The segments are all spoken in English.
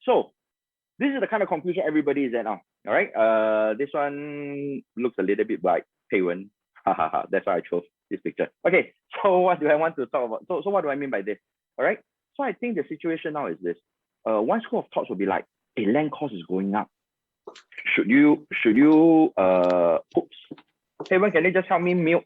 So this is the kind of conclusion everybody is at now. All right. This one looks a little bit like 𝘆𝚐𝚠. That's why I chose this picture. Okay. So what do I want to talk about? So what do I mean by this? All right. So I think the situation now is this. One school of thoughts will be like, a land cost is going up. Should you oops. Wen, can you just help me mute?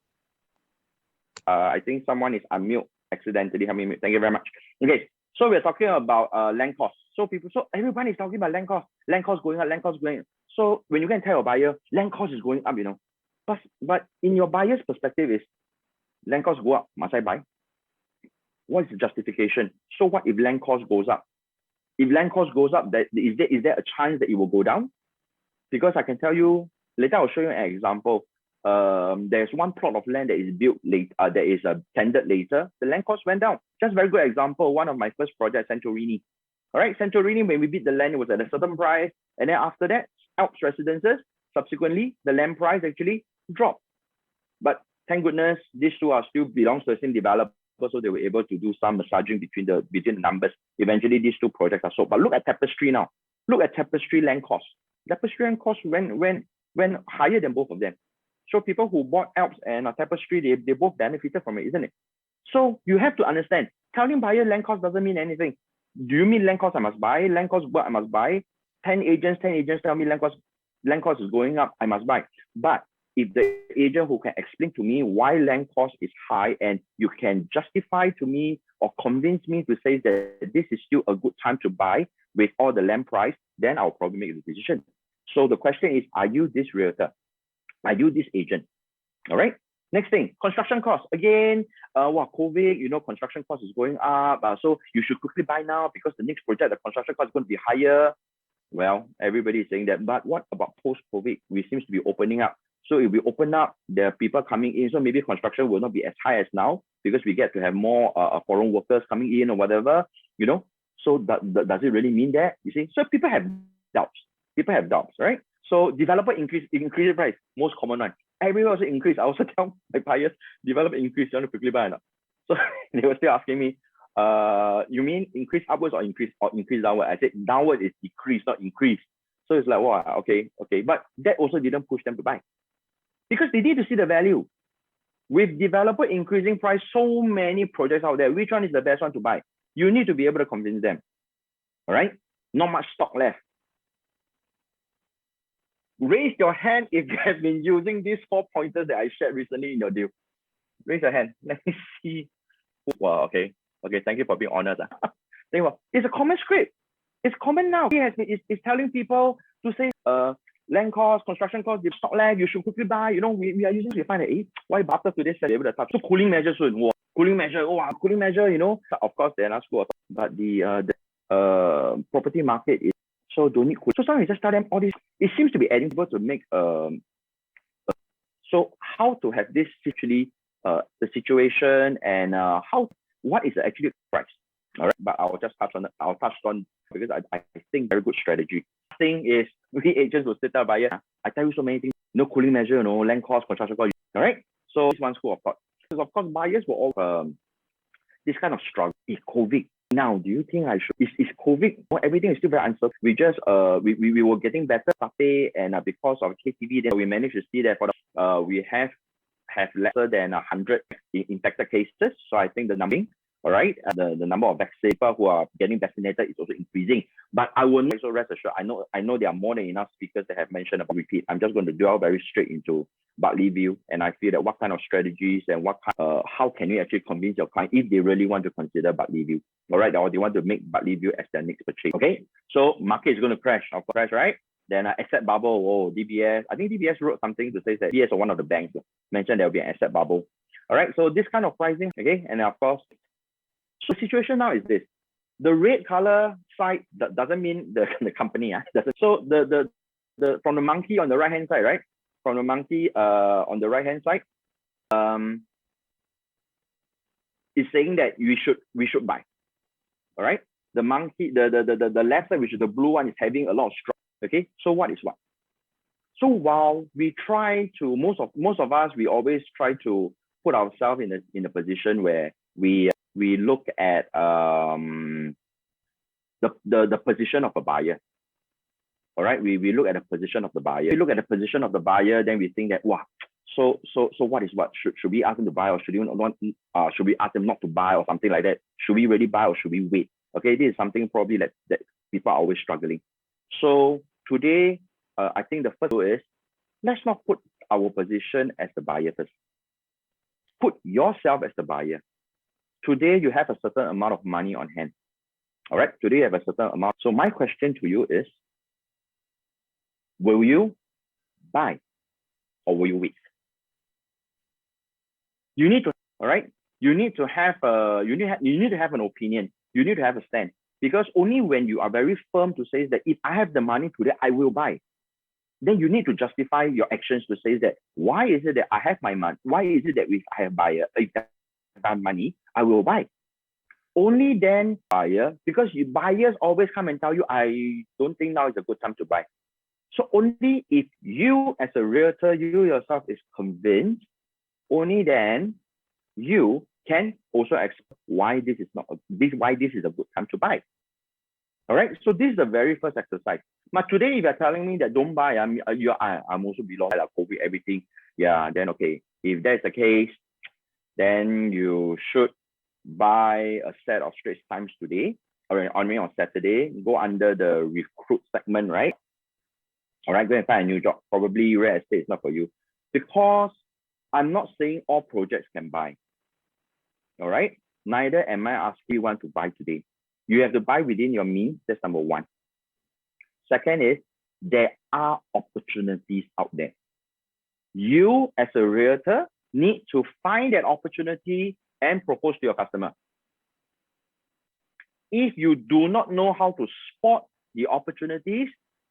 I think someone is unmute accidentally. Help me mute. Thank you very much. Okay. So we're talking about land cost. So everybody is talking about land cost. Land cost going up, land cost going up. So when you can tell your buyer, land cost is going up, you know. But in your buyer's perspective is, land cost go up, must I buy? What is the justification? So what if land cost goes up? If land cost goes up, is there a chance that it will go down? Because I can tell you, later I'll show you an example. There's one plot of land that is built late, that is tendered later. The land cost went down. Just very good example. One of my first projects, 𝚆𝚐𝚒𝚗. All right, 𝚆𝚐𝚒𝚗, when we bid the land, it was at a certain price. And then after that, Alps Residences, subsequently, the land price actually dropped. But thank goodness, these two are still belongs to the same developer, so they were able to do some massaging between the numbers. Eventually, these two projects are sold. But look at Tapestry now. Look at Tapestry land cost. Tapestry land cost went higher than both of them. So people who bought Alps and Tapestry, they both benefited from it, isn't it? So you have to understand, telling buyer land cost doesn't mean anything. Do you mean land cost I must buy? Land cost what I must buy? 10 agents tell me land cost is going up, I must buy. But if the agent who can explain to me why land cost is high and you can justify to me or convince me to say that this is still a good time to buy with all the land price, then I'll probably make the decision. So the question is, are you this realtor? Are you this agent? All right. Next thing, construction costs. Again, COVID, you know, construction cost is going up. So you should quickly buy now because the next project, the construction cost is going to be higher. Well, everybody is saying that. But what about post-COVID? We seems to be opening up. So if we open up, there are people coming in. So maybe construction will not be as high as now because we get to have more foreign workers coming in or whatever, you know. So does it really mean that? You see, so people have doubts. People have doubts, right? So developer increase price, most common one. Everyone also increase. I also tell my buyers, developer increase, you want to quickly buy or not? So they were still asking me, you mean increase upwards or increase downward? I said downward is decrease, not increase. So it's like, wow, okay. But that also didn't push them to buy because they need to see the value. With developer increasing price, so many projects out there, which one is the best one to buy? You need to be able to convince them. All right, not much stock left. Raise your hand if you have been using these 4 pointers that I shared recently in your deal. Raise your hand. Let me see. Wow, okay. Thank you for being honest. It's a common script. It's common now. It's telling people to say, land cost, construction cost, the stock lag, you should quickly buy. You know, we are using to find that, why after today's able to touch? So cooling measures soon. Cooling measure, you know. Of course, they're not school, but the property market is so don't need cool. So sometimes just tell them all this. It seems to be adding people to make so how to have this actually the situation and what is the actual price. All right, but I'll just touch on it. I'll touch on because I think very good strategy. Thing is, we agents will sit there buyer. I tell you so many things. No cooling measure, no land cost, construction cost. All right. So this one school of thought. Because of course, buyers will all this kind of struggle. Is COVID now? Do you think I should? Is COVID? Well, everything is still very uncertain. We just we were getting better 𝘱𝚐𝚒, and because of KTV, then we managed to see that for the we have lesser than 100 infected cases. So I think the numbering. All right, the number of vaccinated people who are getting vaccinated is also increasing. But I will not, so rest assured, I know there are more than enough speakers that have mentioned about repeat. I'm just going to delve very straight into Bartley Vue, and I feel that what kind of strategies and how can you actually convince your client if they really want to consider Bartley Vue, all right, or they want to make Bartley Vue as their next purchase. Okay, so market is going to crash, of course, right? Then asset bubble, DBS. I think DBS wrote something to say that DBS or one of the banks mentioned there will be an asset bubble. All right, so this kind of pricing, okay, and of course. So the situation now is this: the red color side doesn't mean the company. So the from the monkey on the right hand side, right? From the monkey on the right hand side, is saying that we should buy. All right. The monkey, the left side, which is the blue one, is having a lot of strong. Okay. So what is what? So while we try to most of us, we always try to put ourselves in a position where we look at the position of a buyer. All right, we look at the position of the buyer. We look at the position of the buyer, then we think that, wow, so what is what? Should we ask them to buy, or should we ask them not to buy, or something like that? Should we really buy, or should we wait? Okay, this is something probably that people are always struggling. So today, I think the first is, let's not put our position as the buyer first. Put yourself as the buyer. Today, you have a certain amount of money on hand. All right, today you have a certain amount. So my question to you is, will you buy or will you wait? You need to, all right, you need to have you need to have an opinion. You need to have a stand, because only when you are very firm to say that if I have the money today, I will buy, then you need to justify your actions to say that why is it that I have my money? Why is it that if I have money, I will buy? Only then buyer, because buyers always come and tell you, I don't think now is a good time to buy. So only if you as a realtor, you yourself is convinced, only then you can also explain why this is a good time to buy. All right. So this is the very first exercise. But today, if you're telling me that don't buy, I'm also belong like COVID, everything. Yeah, then okay. If that's the case, then you should buy a set of Straits Times today, or on Saturday. Go under the recruit segment, right? All right, go and find a new job. Probably real estate is not for you, because I'm not saying all projects can buy. All right. Neither am I asking you want to buy today. You have to buy within your means. That's number one. Second is, there are opportunities out there. You as a realtor need to find that opportunity and propose to your customer. If you do not know how to spot the opportunities,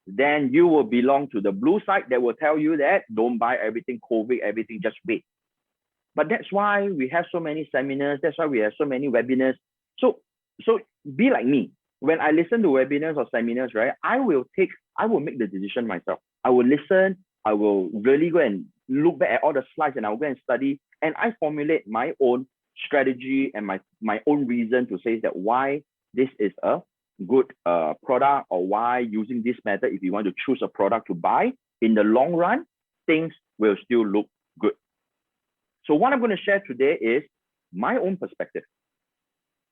then you will belong to the blue side that will tell you that don't buy everything, COVID, everything, just wait. But that's why we have so many seminars. That's why we have so many webinars. So be like me. When I listen to webinars or seminars, right, I will make the decision myself. I will listen. I will really go and look back at all the slides, and I will go and study, and I formulate my own strategy and my own reason to say that why this is a good product, or why using this method, if you want to choose a product to buy, in the long run, things will still look good. So what I'm going to share today is my own perspective.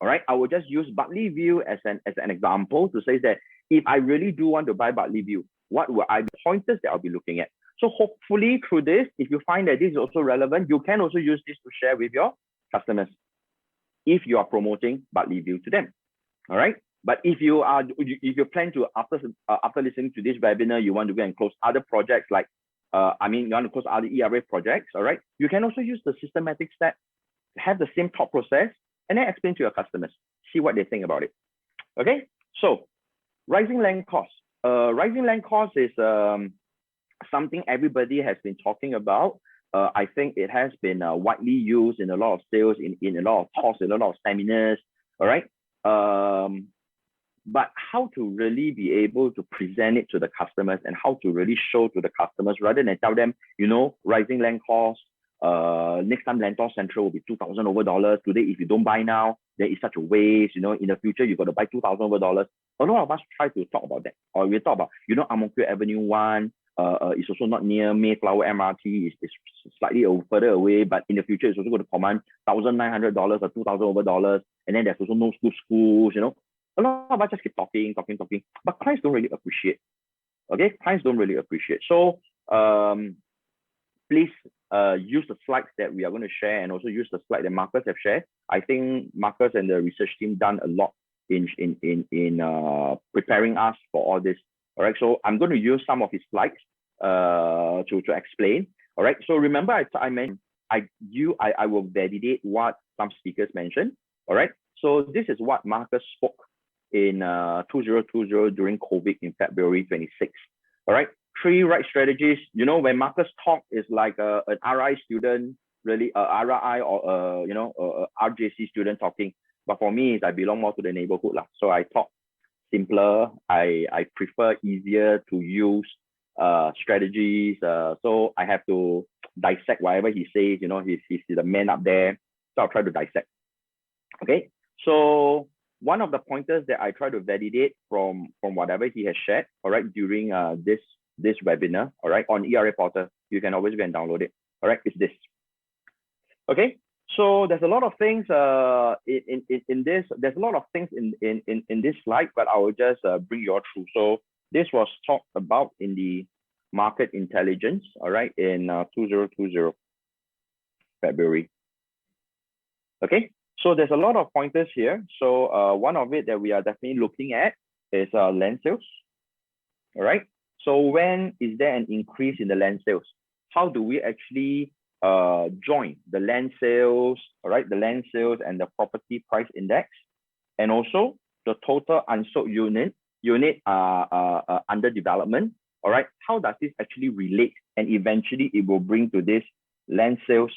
All right, I will just use Bartley Vue as an example to say that if I really do want to buy Bartley Vue, what will I be pointers that I'll be looking at? So hopefully through this, if you find that this is also relevant, you can also use this to share with your customers if you are promoting Bartley Vue to them. All right. But if you plan to, after listening to this webinar, you want to go and close other projects like you want to close other ERA projects, all right, you can also use the systematic step, have the same thought process, and then explain to your customers, see what they think about it. Okay, so rising land costs. Rising land costs is something everybody has been talking about. I think it has been widely used in a lot of sales, in a lot of talks, in a lot of seminars, all right? But how to really be able to present it to the customers, and how to really show to the customers, rather than tell them, rising land costs, next time Lentor Central will be $2,000 over. Today, if you don't buy now, then it's such a waste. In the future, you got to buy $2,000 over. A lot of us try to talk about that. Or we talk about, 𝘉𝘐 Avenue 1, it's also not near Mayflower MRT, it's slightly further away, but in the future, it's also going to command $1,900 or $2,000 over. And then there's also no schools, A lot of us just keep talking, but clients don't really appreciate. Okay, clients don't really appreciate. So please use the slides that we are going to share, and also use the slide that Marcus have shared. I think Marcus and the research team done a lot in preparing us for all this. All right, so I'm going to use some of his slides to explain. All right, so remember I mentioned I will validate what some speakers mentioned. All right, so this is what Marcus spoke in 2020 during COVID in February 26. All right, 3 right strategies. When Marcus talk, is like an RI student, really RI or a RJC student talking. But for me, I belong more to the neighborhood lah. So I talk simpler. I prefer easier to use strategies. So I have to dissect whatever he says. He's the man up there. So I'll try to dissect. Okay. So one of the pointers that I try to validate from whatever he has shared, all right, during this webinar, all right, on ERA Portal, you can always go and download it, all right, is this. Okay, so there's a lot of things in this, there's a lot of things in this slide, but I will just bring you all through. So this was talked about in the market intelligence, all right, in 2020 February. Okay, so there's a lot of pointers here. So one of it that we are definitely looking at is land sales. All right, so when is there an increase in the land sales? How do we actually join the land sales, all right, the land sales and the property price index, and also the total unsold unit under development, all right? How does this actually relate? And eventually it will bring to this land sales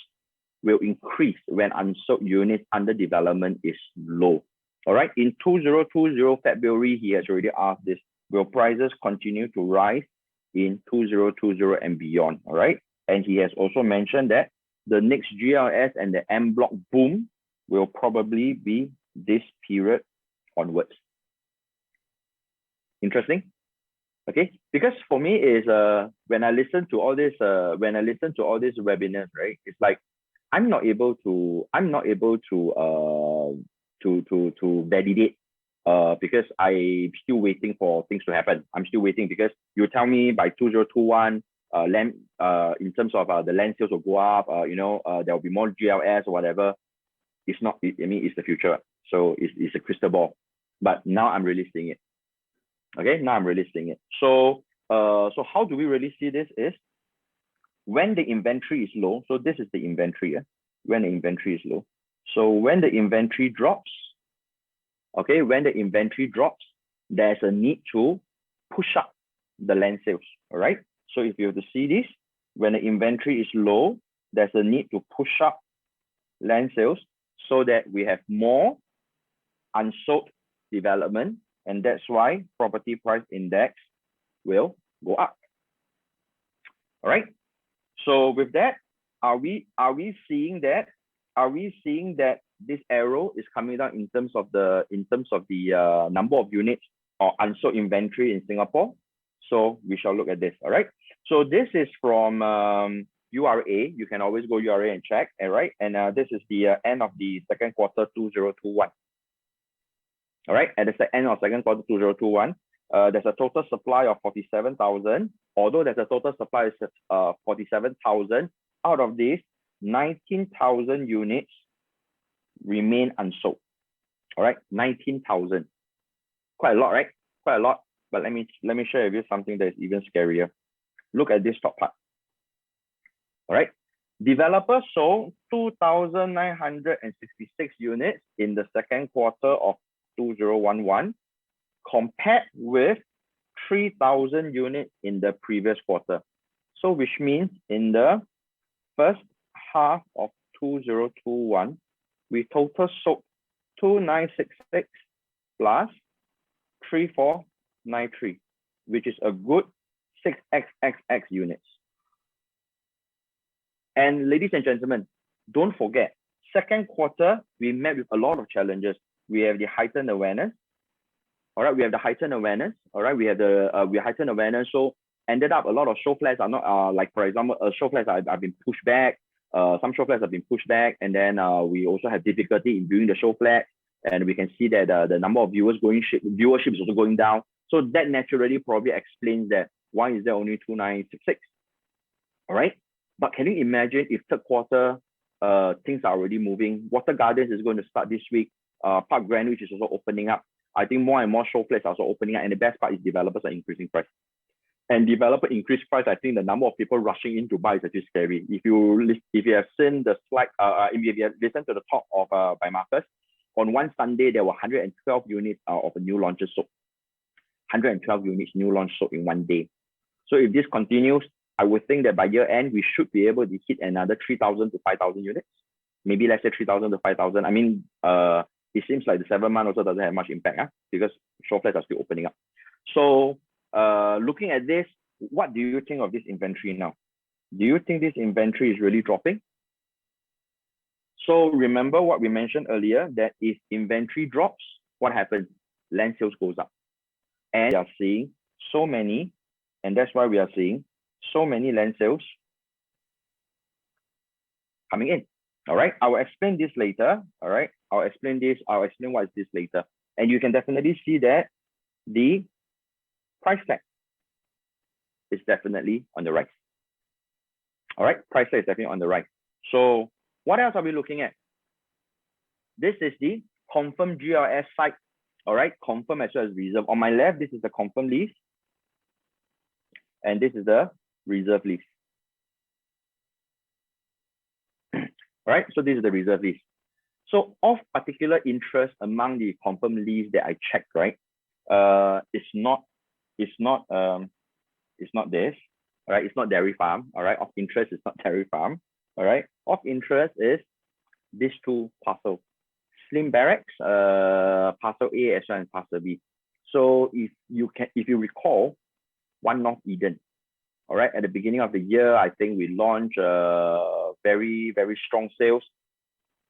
will increase when unsold units under development is low, all right? In 2020 February, he has already asked this, will prices continue to rise in 2020 and beyond, all right? And he has also mentioned that the next GLS and the M block boom will probably be this period onwards. Interesting. Okay, because for me is when I listen to all this webinars, right? It's like I'm not able to validate because I'm still waiting for things to happen. I'm still waiting because you tell me by 2021 land in terms of the land sales will go up, you know, there will be more GLS or whatever. It's not, I mean, it's the future. So it's a crystal ball. But now I'm really seeing it. Okay, now I'm really seeing it. So so how do we really see this is when the inventory is low. So this is the inventory, when the inventory is low. So when the inventory drops, okay, when the inventory drops, there's a need to push up the land sales, all right? So if you have to see this, when the inventory is low, there's a need to push up land sales so that we have more unsold development, and that's why property price index will go up. All right. So with that, are we seeing that? Are we seeing that this arrow is coming down in terms of the number of units or unsold inventory in Singapore? So we shall look at this. All right. So this is from URA. You can always go URA and check. All right. And this is the end of the second quarter 2021. All right. At the end of second quarter 2021, there's a total supply of 47,000. Although there's a total supply of 47,000, out of this, 19,000 units remain unsold. All right, 19,000. Quite a lot, right? Quite a lot. But let me share with you something that is even scarier. Look at this top part. All right. Developers sold 2,966 units in the second quarter of 2011, compared with 3,000 units in the previous quarter. So which means in the first half of 2021, we total sold 2,966 plus 3,493, which is a good 6xxx units. And ladies and gentlemen, don't forget, second quarter, we met with a lot of challenges. We have the heightened awareness. All right, we have the heightened awareness. All right, we have the heightened awareness. So ended up a lot of show flats are not like, for example, show flats have been pushed back. Some show flats have been pushed back, and then we also have difficulty in viewing the show flat, and we can see that the number of viewership is also going down. So that naturally probably explains that why is there only 2,966. All right, but can you imagine if third quarter things are already moving? Water Gardens is going to start this week. Park Greenwich is also opening up. I think more and more show flats are also opening up, and the best part is developers are increasing price. And developer increase price, I think the number of people rushing in to buy is actually scary. If you have seen the slide, if you have listened to the talk of by Marcus, on one Sunday there were 112 units of new launches sold. 112 units new launch sold in one day. So if this continues, I would think that by year end we should be able to hit another 3,000 to 5,000 units. Maybe let's say 3,000 to 5,000. I mean, it seems like the 7 month also doesn't have much impact, because show flats are still opening up. So looking at this, what do you think of this inventory now? Do you think this inventory is really dropping? So remember what we mentioned earlier, that if inventory drops, what happens? Land sales goes up. And we are seeing so many, and that's why we are seeing so many land sales coming in. All right, I will explain this later. All right, I'll explain what is this later. And you can definitely see that the price tag is definitely on the rise. All right, price tag is definitely on the rise. So what else are we looking at? This is the confirmed GLS site. All right, confirm as well as reserve. On my left, this is the confirmed list. And this is the reserve list. All right, so this is the reserve list. So of particular interest among the confirmed list that I checked, right? It's not this. All right, it's not dairy farm. All right, of interest is not dairy farm. All right, of interest is these two parcels, Slim Barracks, parcel A as well as parcel B. So if you recall, One North Eden. All right, at the beginning of the year, I think we launched very, very strong sales.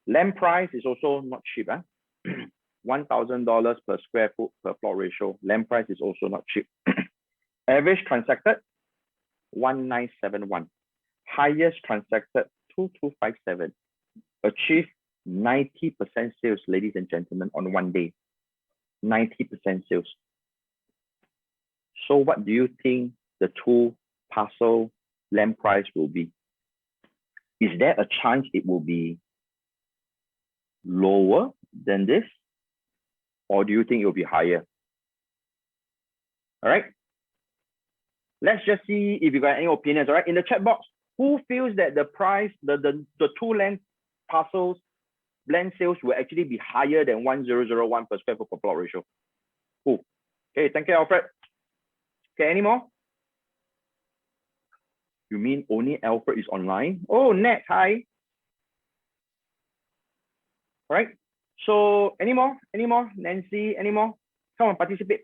Land price is also not cheap. $1,000 per square foot per plot ratio. Land price is also not cheap. Average transacted 1971. Highest transacted 2257. Achieved 90% sales, ladies and gentlemen, on one day. 90% sales. So what do you think the two parcel land price will be? Is there a chance it will be lower than this? Or do you think it will be higher? All right. Let's just see if you got any opinions. All right. In the chat box, who feels that the price, the two land parcels, land sales will actually be higher than 1001 per square foot per plot ratio? Who? Okay, thank you, Alfred. Okay, any more? You mean only Alfred is online? Oh, Nat, hi. All right. So any more? Nancy, any more? Come on, participate.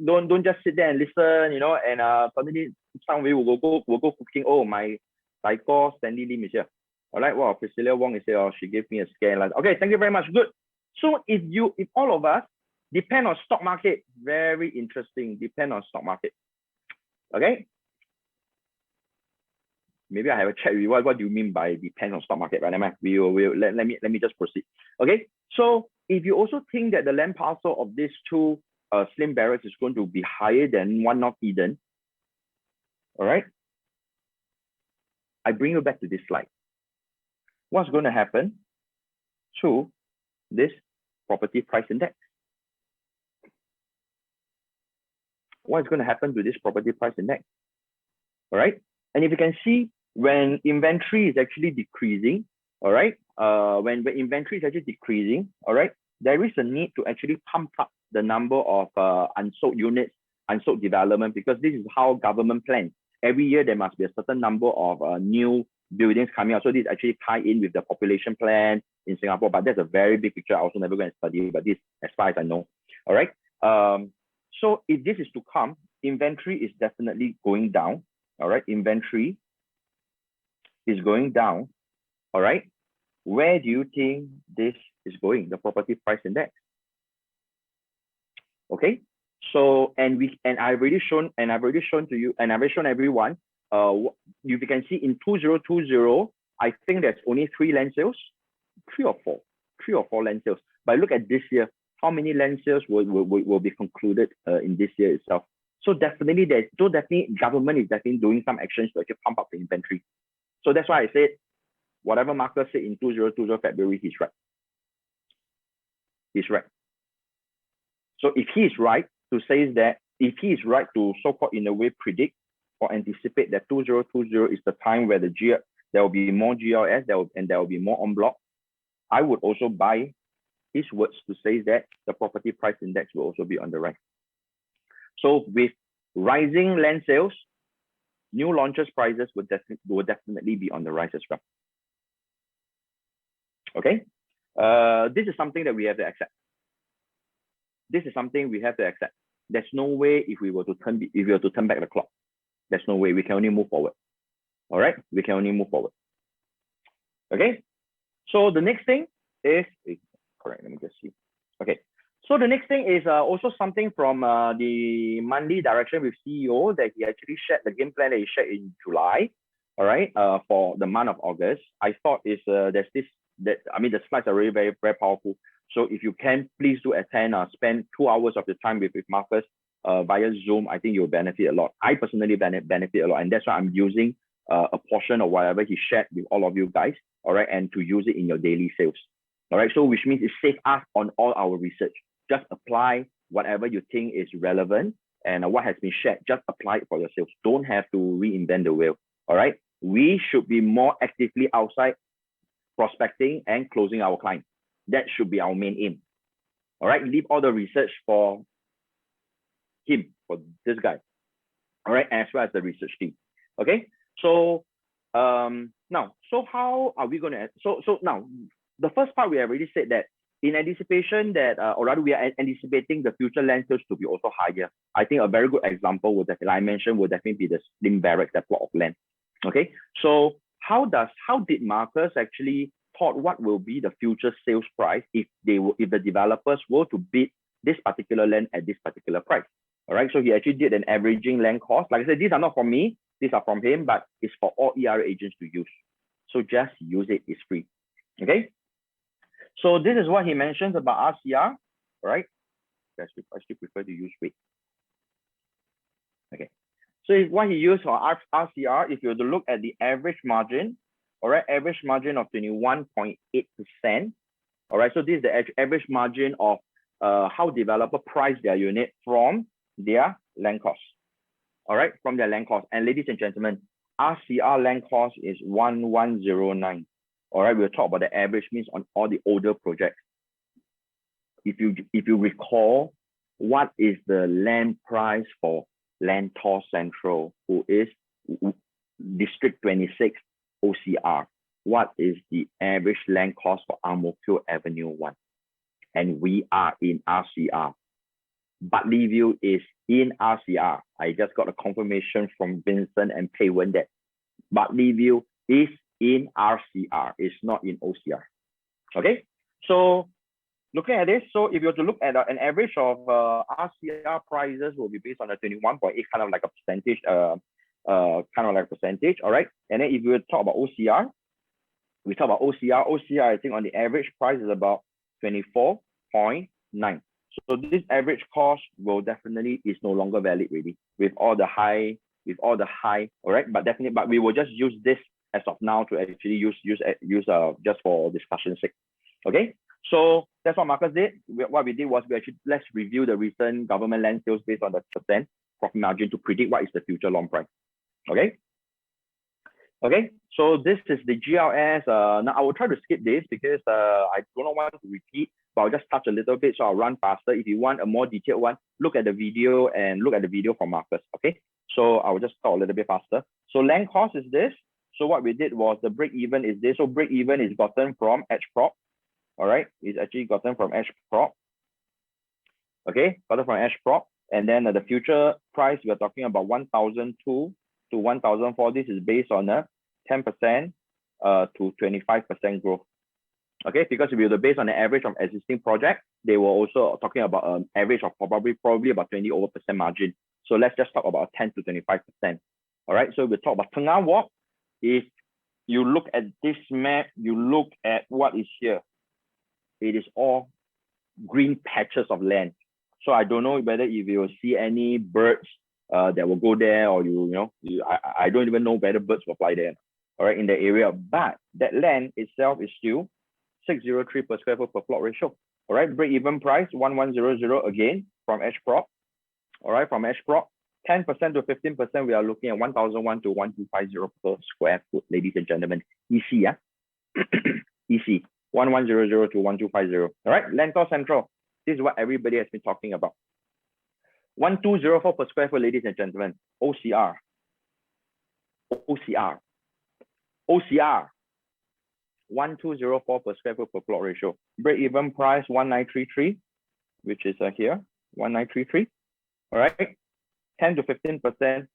Don't just sit there and listen, you know, and suddenly some way we'll go cooking. Oh, my psycho Sandy Lim is here. All right, well, Priscilla Wong is here. Oh, she gave me a scan. Okay, thank you very much. Good. So if all of us depend on stock market, very interesting. Depend on stock market. Okay. Maybe I have a chat with you. What do you mean by depend on stock market, right? Let me just proceed. Okay. So if you also think that the land parcel of these two Slim Barracks is going to be higher than One North Eden, all right, I bring you back to this slide. What's going to happen to this property price index? What is going to happen to this property price index? All right. And if you can see, when inventory is actually decreasing, all right, when inventory is actually decreasing, all right, there is a need to actually pump up the number of unsold units, unsold development, because this is how government plans. Every year, there must be a certain number of new buildings coming out. So this actually tie in with the population plan in Singapore, but that's a very big picture. I also never going to study, but this, as far as I know, all right. So if this is to come, inventory is definitely going down. All right, inventory is going down. All right, where do you think this is going? The property price index. Okay, so I've already shown to you, and I've already shown everyone. You can see in 2020, I think there's only 3 land sales, 3 or 4 land sales. But look at this year, how many land sales will be concluded in this year itself? So definitely government is definitely doing some actions to actually pump up the inventory. So that's why I said, whatever Marcus said in 2020 February, he's right. He's right. So if he is right to say that, if he is right to so-called in a way predict or anticipate that 2020 is the time where there will be more GLS, and there will be more en bloc, I would also buy his words to say that the property price index will also be on the rise. So with rising land sales, new launches prices will definitely be on the rise as well. Okay, this is something that we have to accept. This is something we have to accept. There's no way if we were to turn back the clock. There's no way. We can only move forward. All right, we can only move forward. Okay, so the next thing is correct. Let me just see. Okay, So the next thing is also something from the monthly direction with CEO that he actually shared the game plan that he shared in July, all right, for the month of August. I thought there's this, that I mean, the slides are really very, very powerful. So if you can, please do attend, spend 2 hours of your time with Marcus via Zoom. I think you'll benefit a lot. I personally benefit a lot, and that's why I'm using a portion of whatever he shared with all of you guys, all right, and to use it in your daily sales, all right. So which means it saves us on all our research. Just apply whatever you think is relevant and what has been shared. Just apply it for your sales. Don't have to reinvent the wheel, all right. We should be more actively outside prospecting and closing our clients. That should be our main aim, all right. Leave all the research for him, for this guy, all right, as well as the research team. Okay, so now, so how are we going to, so now the first part, we have already said that in anticipation that, or rather we are anticipating the future land sales to be also higher. I think a very good example would definitely, I mentioned, would definitely be the Slim Barracks, that plot of land. Okay, so how did Marcus actually thought what will be the future sales price if the developers were to bid this particular land at this particular price? All right, so he actually did an averaging land cost. Like I said, these are not from me, these are from him, but it's for all ERA agents to use. So just use it, it's free. Okay, so this is what he mentions about RCR, right? I still prefer to use rate. Okay, so what he used for RCR, if you were to look at the average margin, all right, average margin of 21.8%, all right, so this is the average margin of how developer price their unit from their land cost, all right, from their land cost. And ladies and gentlemen, RCR land cost is 1109. All right, we'll talk about the average, means on all the older projects. If you recall, what is the land price for Lentor Central, who is District 26 OCR? What is the average land cost for Ang-Mo-Kio Avenue 1? And we are in RCR. Bartley Vue is in RCR. I just got a confirmation from Vincent and Pei-Wen that Bartley Vue is in RCR, it's not in OCR. Okay, so looking at this, so if you were to look at an average of RCR prices, will be based on a 21.8, kind of like a percentage, all right. And then if we talk about OCR, we talk about OCR, I think on the average price is about 24.9. So this average cost will definitely is no longer valid really with all the high, all right. But definitely, but we will just use this as of now to actually use just for discussion's sake. Okay, so that's what Marcus did. What we did was we actually, let's review the recent government land sales based on the % profit margin to predict what is the future long price. Okay, so this is the GLS. Now I will try to skip this because I do not want to repeat, but I'll just touch a little bit, so I'll run faster. If you want a more detailed one, look at the video from Marcus. Okay, so I will just talk a little bit faster. So land cost is this. So what we did was the break even is this. So break even is gotten from 𝐻𝑝ROP. All right, it's actually gotten from 𝐻𝑝ROP. Okay, gotten from 𝐻𝑝ROP. And then the future price, we're talking about 1,002 to 1,004. This is based on a 10% to 25% growth. Okay, because if you're based on the average of existing project, they were also talking about an average of probably about 20% margin. So let's just talk about 10 to 25%. All right, so we talk about Tengah Walk. If you look at this map, you look at what is here. It is all green patches of land. So I don't know whether if you will see any birds that will go there, or I don't even know whether birds will fly there. All right, in the area, but that land itself is still 603 per square foot per plot ratio. All right, break even price 1100 again from 𝐻𝑝ROP. All right, from 𝐻𝑝ROP. 10% to 15%, we are looking at 1,001 to 1,250 per square foot, ladies and gentlemen. EC, yeah? EC, 1,100 to 1,250. All right, Lentor Central. This is what everybody has been talking about. 1,204 per square foot, ladies and gentlemen. OCR. 1,204 per square foot per plot ratio. Break even price 1,933, which is here, 1,933. All right. 10 to 15%,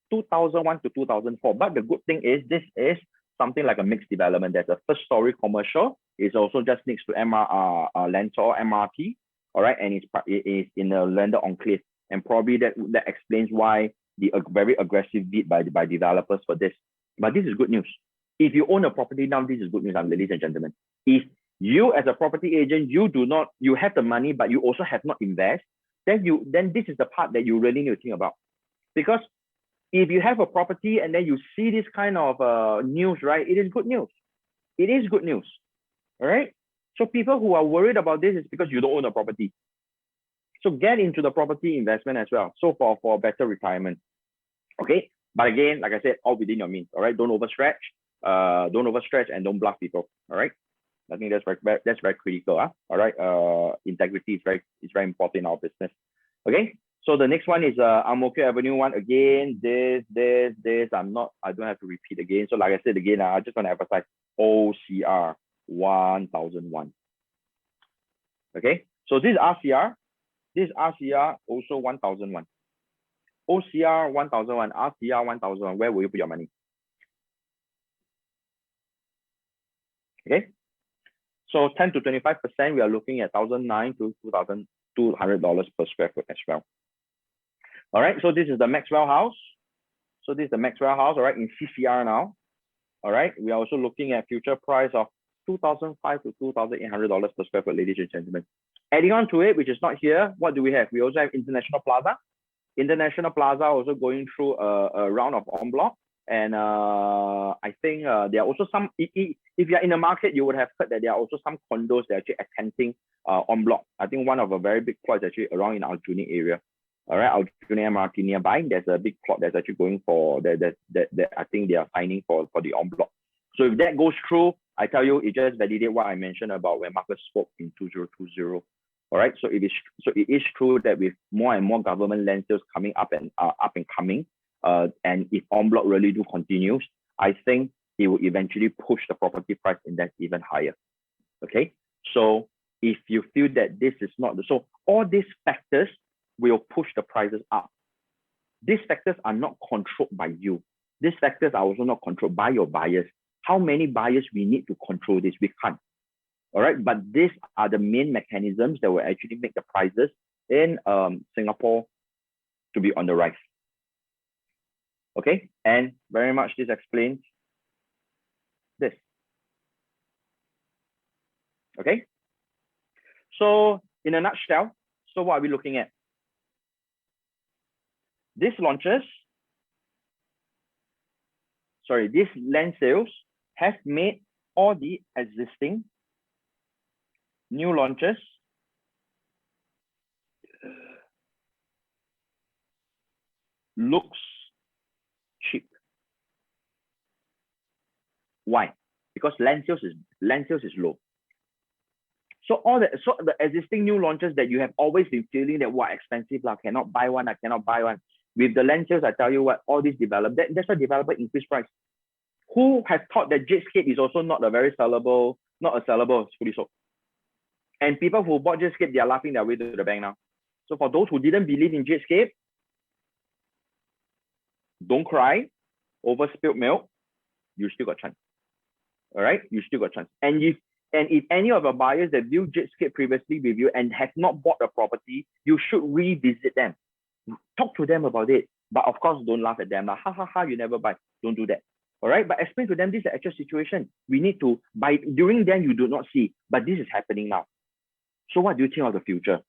2001 to 2004. But the good thing is this is something like a mixed development. There's a first story commercial. It's also just next to Lentor MRT. all right, and it is in a landed enclave, and probably that explains why the very aggressive bid by developers for this. But this is good news. If you own a property now, this is good news, ladies and gentlemen. If you as a property agent, you have the money, but you also have not invested, then this is the part that you really need to think about. Because if you have a property and then you see this kind of news, right, it is good news. It is good news, all right? So people who are worried about this is because you don't own a property. So get into the property investment as well. So for better retirement, okay? But again, like I said, all within your means, all right? Don't overstretch, and don't bluff people, all right? I think that's very critical, all right? Integrity is very important in our business, okay? So the next one is Ang Mo Kio Avenue 1. Again, this, I don't have to repeat again. So like I said again, I just want to emphasize OCR 1001. Okay, so this is RCR also 1001. OCR 1001, RCR 1001. Where will you put your money? Okay, so 10 to 25%, we are looking at $1,009 to $2,200 per square foot as well. All right, so this is the Maxwell house. So this is the Maxwell house, all right, in CCR now. All right, we are also looking at future price of $2,500 to $2,800 per square foot, ladies and gentlemen. Adding on to it, which is not here, what do we have? We also have International Plaza. International Plaza also going through a round of en bloc. And I think there are also some, if you're in the market, you would have heard that there are also some condos that are actually attempting en bloc. I think one of a very big plots actually around in our Aljunied area. All right, Aljunied MRT nearby, there's a big plot that's actually going for that I think they are signing for the en bloc. So if that goes through, I tell you, it just validates what I mentioned about when Marcus spoke in 2020. All right, so it is true that with more and more government land sales coming up and coming, and if en bloc really do continues, I think it will eventually push the property price index even higher. Okay, so if you feel that this is not so all these factors will push the prices up. These factors are not controlled by you. These factors are also not controlled by your buyers. How many buyers we need to control this? We can't. All right, but these are the main mechanisms that will actually make the prices in Singapore to be on the rise. Okay, and very much this explains this. Okay, so in a nutshell, so what are we looking at? These land sales have made all the existing new launches looks cheap. Why? Because land sales is low. So the existing new launches that you have always been feeling that what expensive, I cannot buy one. With the land sales, I tell you what, all these that's why developer increase price. Who has thought that 𝐁𝐥𝐻𝑚 is also not a sellable, it's fully sold. And people who bought 𝐁𝐥𝐻𝑚, they are laughing their way to the bank now. So for those who didn't believe in 𝐁𝐥𝐻𝑚, don't cry over spilled milk. You still got chance. All right, you still got chance. And if any of the buyers that viewed 𝐁𝐥𝐻𝑚 previously with you and have not bought a property, you should revisit them. Talk to them about it. But of course, don't laugh at them. Ha ha ha, you never buy. Don't do that. All right, but explain to them this is the actual situation. We need to buy. During then, you do not see, but this is happening now. So what do you think of the future?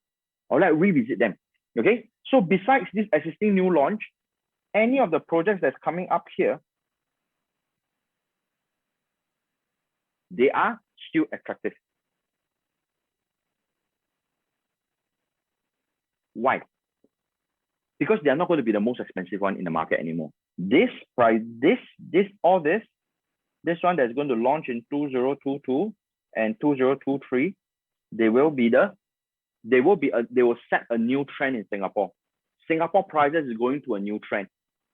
All right, revisit them. Okay, so besides this existing new launch, any of the projects that's coming up here, they are still attractive. Why? Because they are not going to be the most expensive one in the market anymore. This price, this one that's going to launch in 2022 and 2023, they will set a new trend in Singapore. Singapore prices is going to a new trend.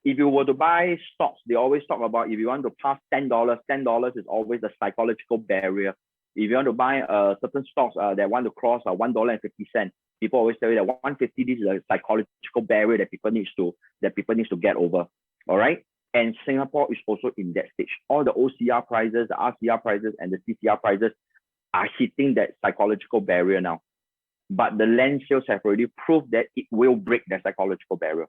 If you were to buy stocks, they always talk about if you want to pass $10, $10 is always the psychological barrier. If you want to buy certain stocks that want to cross $1.50, people always tell you that 150, this is a psychological barrier that people needs to get over. All right. And Singapore is also in that stage. All the OCR prices, the RCR prices, and the CCR prices are hitting that psychological barrier now. but the land sales have already proved that it will break the psychological barrier.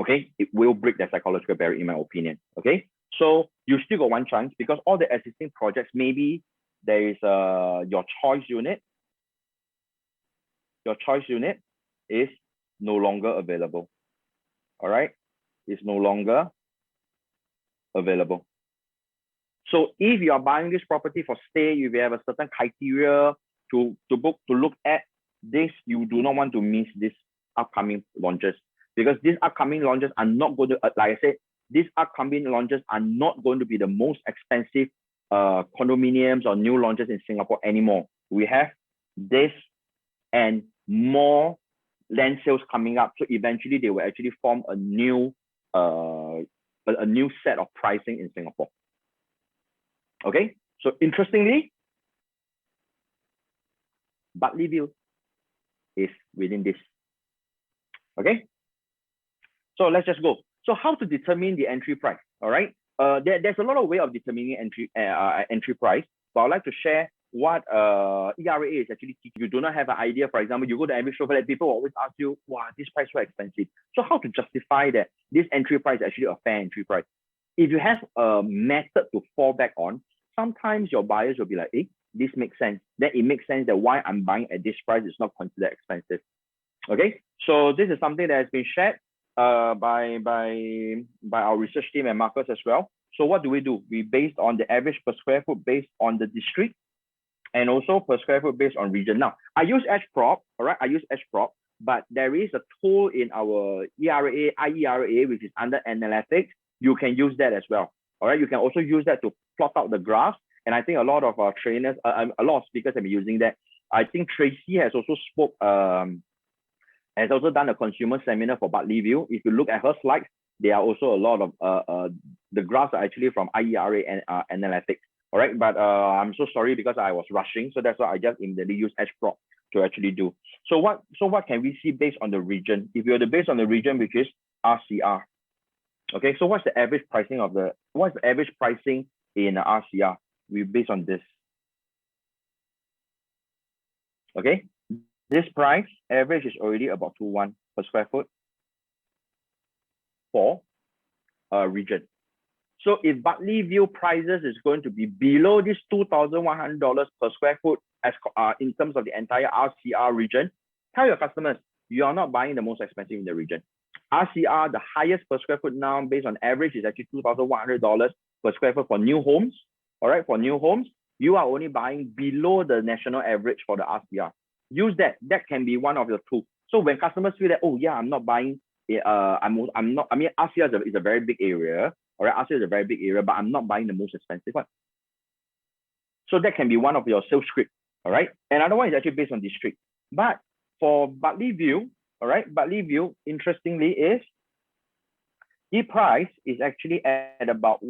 Okay, it will break the psychological barrier, in my opinion. Okay, so you still got one chance because all the existing projects, maybe there is your choice unit. Your choice unit is no longer available. All right, it's no longer available. So if you are buying this property for stay, if you have a certain criteria to look at this, you do not want to miss this upcoming launches, because these upcoming launches are not going to, like I said, these upcoming launches are not going to be the most expensive condominiums or new launches in Singapore anymore. We have this and more land sales coming up. So eventually they will actually form a new set of pricing in Singapore. Okay, so interestingly, Bartley Vue is within this. Okay, so let's just go. So how to determine the entry price? All right, there's a lot of way of determining entry price, but I'd like to share what ERA is actually teaching. You do not have an idea. For example, you go to every Showflat, people always ask you, wow, this price is so expensive. So how to justify that this entry price is actually a fair entry price? If you have a method to fall back on, sometimes your buyers will be like, hey, this makes sense. Then it makes sense that why I'm buying at this price is not considered expensive. Okay, so this is something that has been shared by our research team and Marcus as well. So what do? We based on the average per square foot based on the district, and also per square foot based on region. Now, I use 𝚱𝚁, all right? I use 𝚱𝚁, but there is a tool in our IERA, which is under analytics. You can use that as well, all right? You can also use that to plot out the graphs. And I think a lot of our trainers, a lot of speakers have been using that. I think Tracy has also has also done a consumer seminar for Bartley Vue. If you look at her slides, there are also a lot of, the graphs are actually from IERA and analytics. All right, but I'm so sorry because I was rushing, so that's why I just immediately use 𝚱𝚁 to actually do. So what can we see based on the region? If you're based on the region, which is RCR, okay. So what's the average pricing in RCR? We based on this. Okay, this price average is already about 2.1 per square foot for a region. So if Bartley Vue prices is going to be below this $2,100 per square foot as in terms of the entire RCR region, tell your customers you are not buying the most expensive in the region. RCR, the highest per square foot now based on average is actually $2,100 per square foot for new homes. All right, for new homes, you are only buying below the national average for the RCR. Use that. That can be one of your tools. So when customers feel that, oh yeah, I'm not buying, I'm not. I mean, RCR is a very big area. All right, RCR is a very big area, but I'm not buying the most expensive one. So that can be one of your sales script. All right, another one is actually based on district. But for Bartley Vue, all right, Bartley Vue, interestingly, is the price is actually at about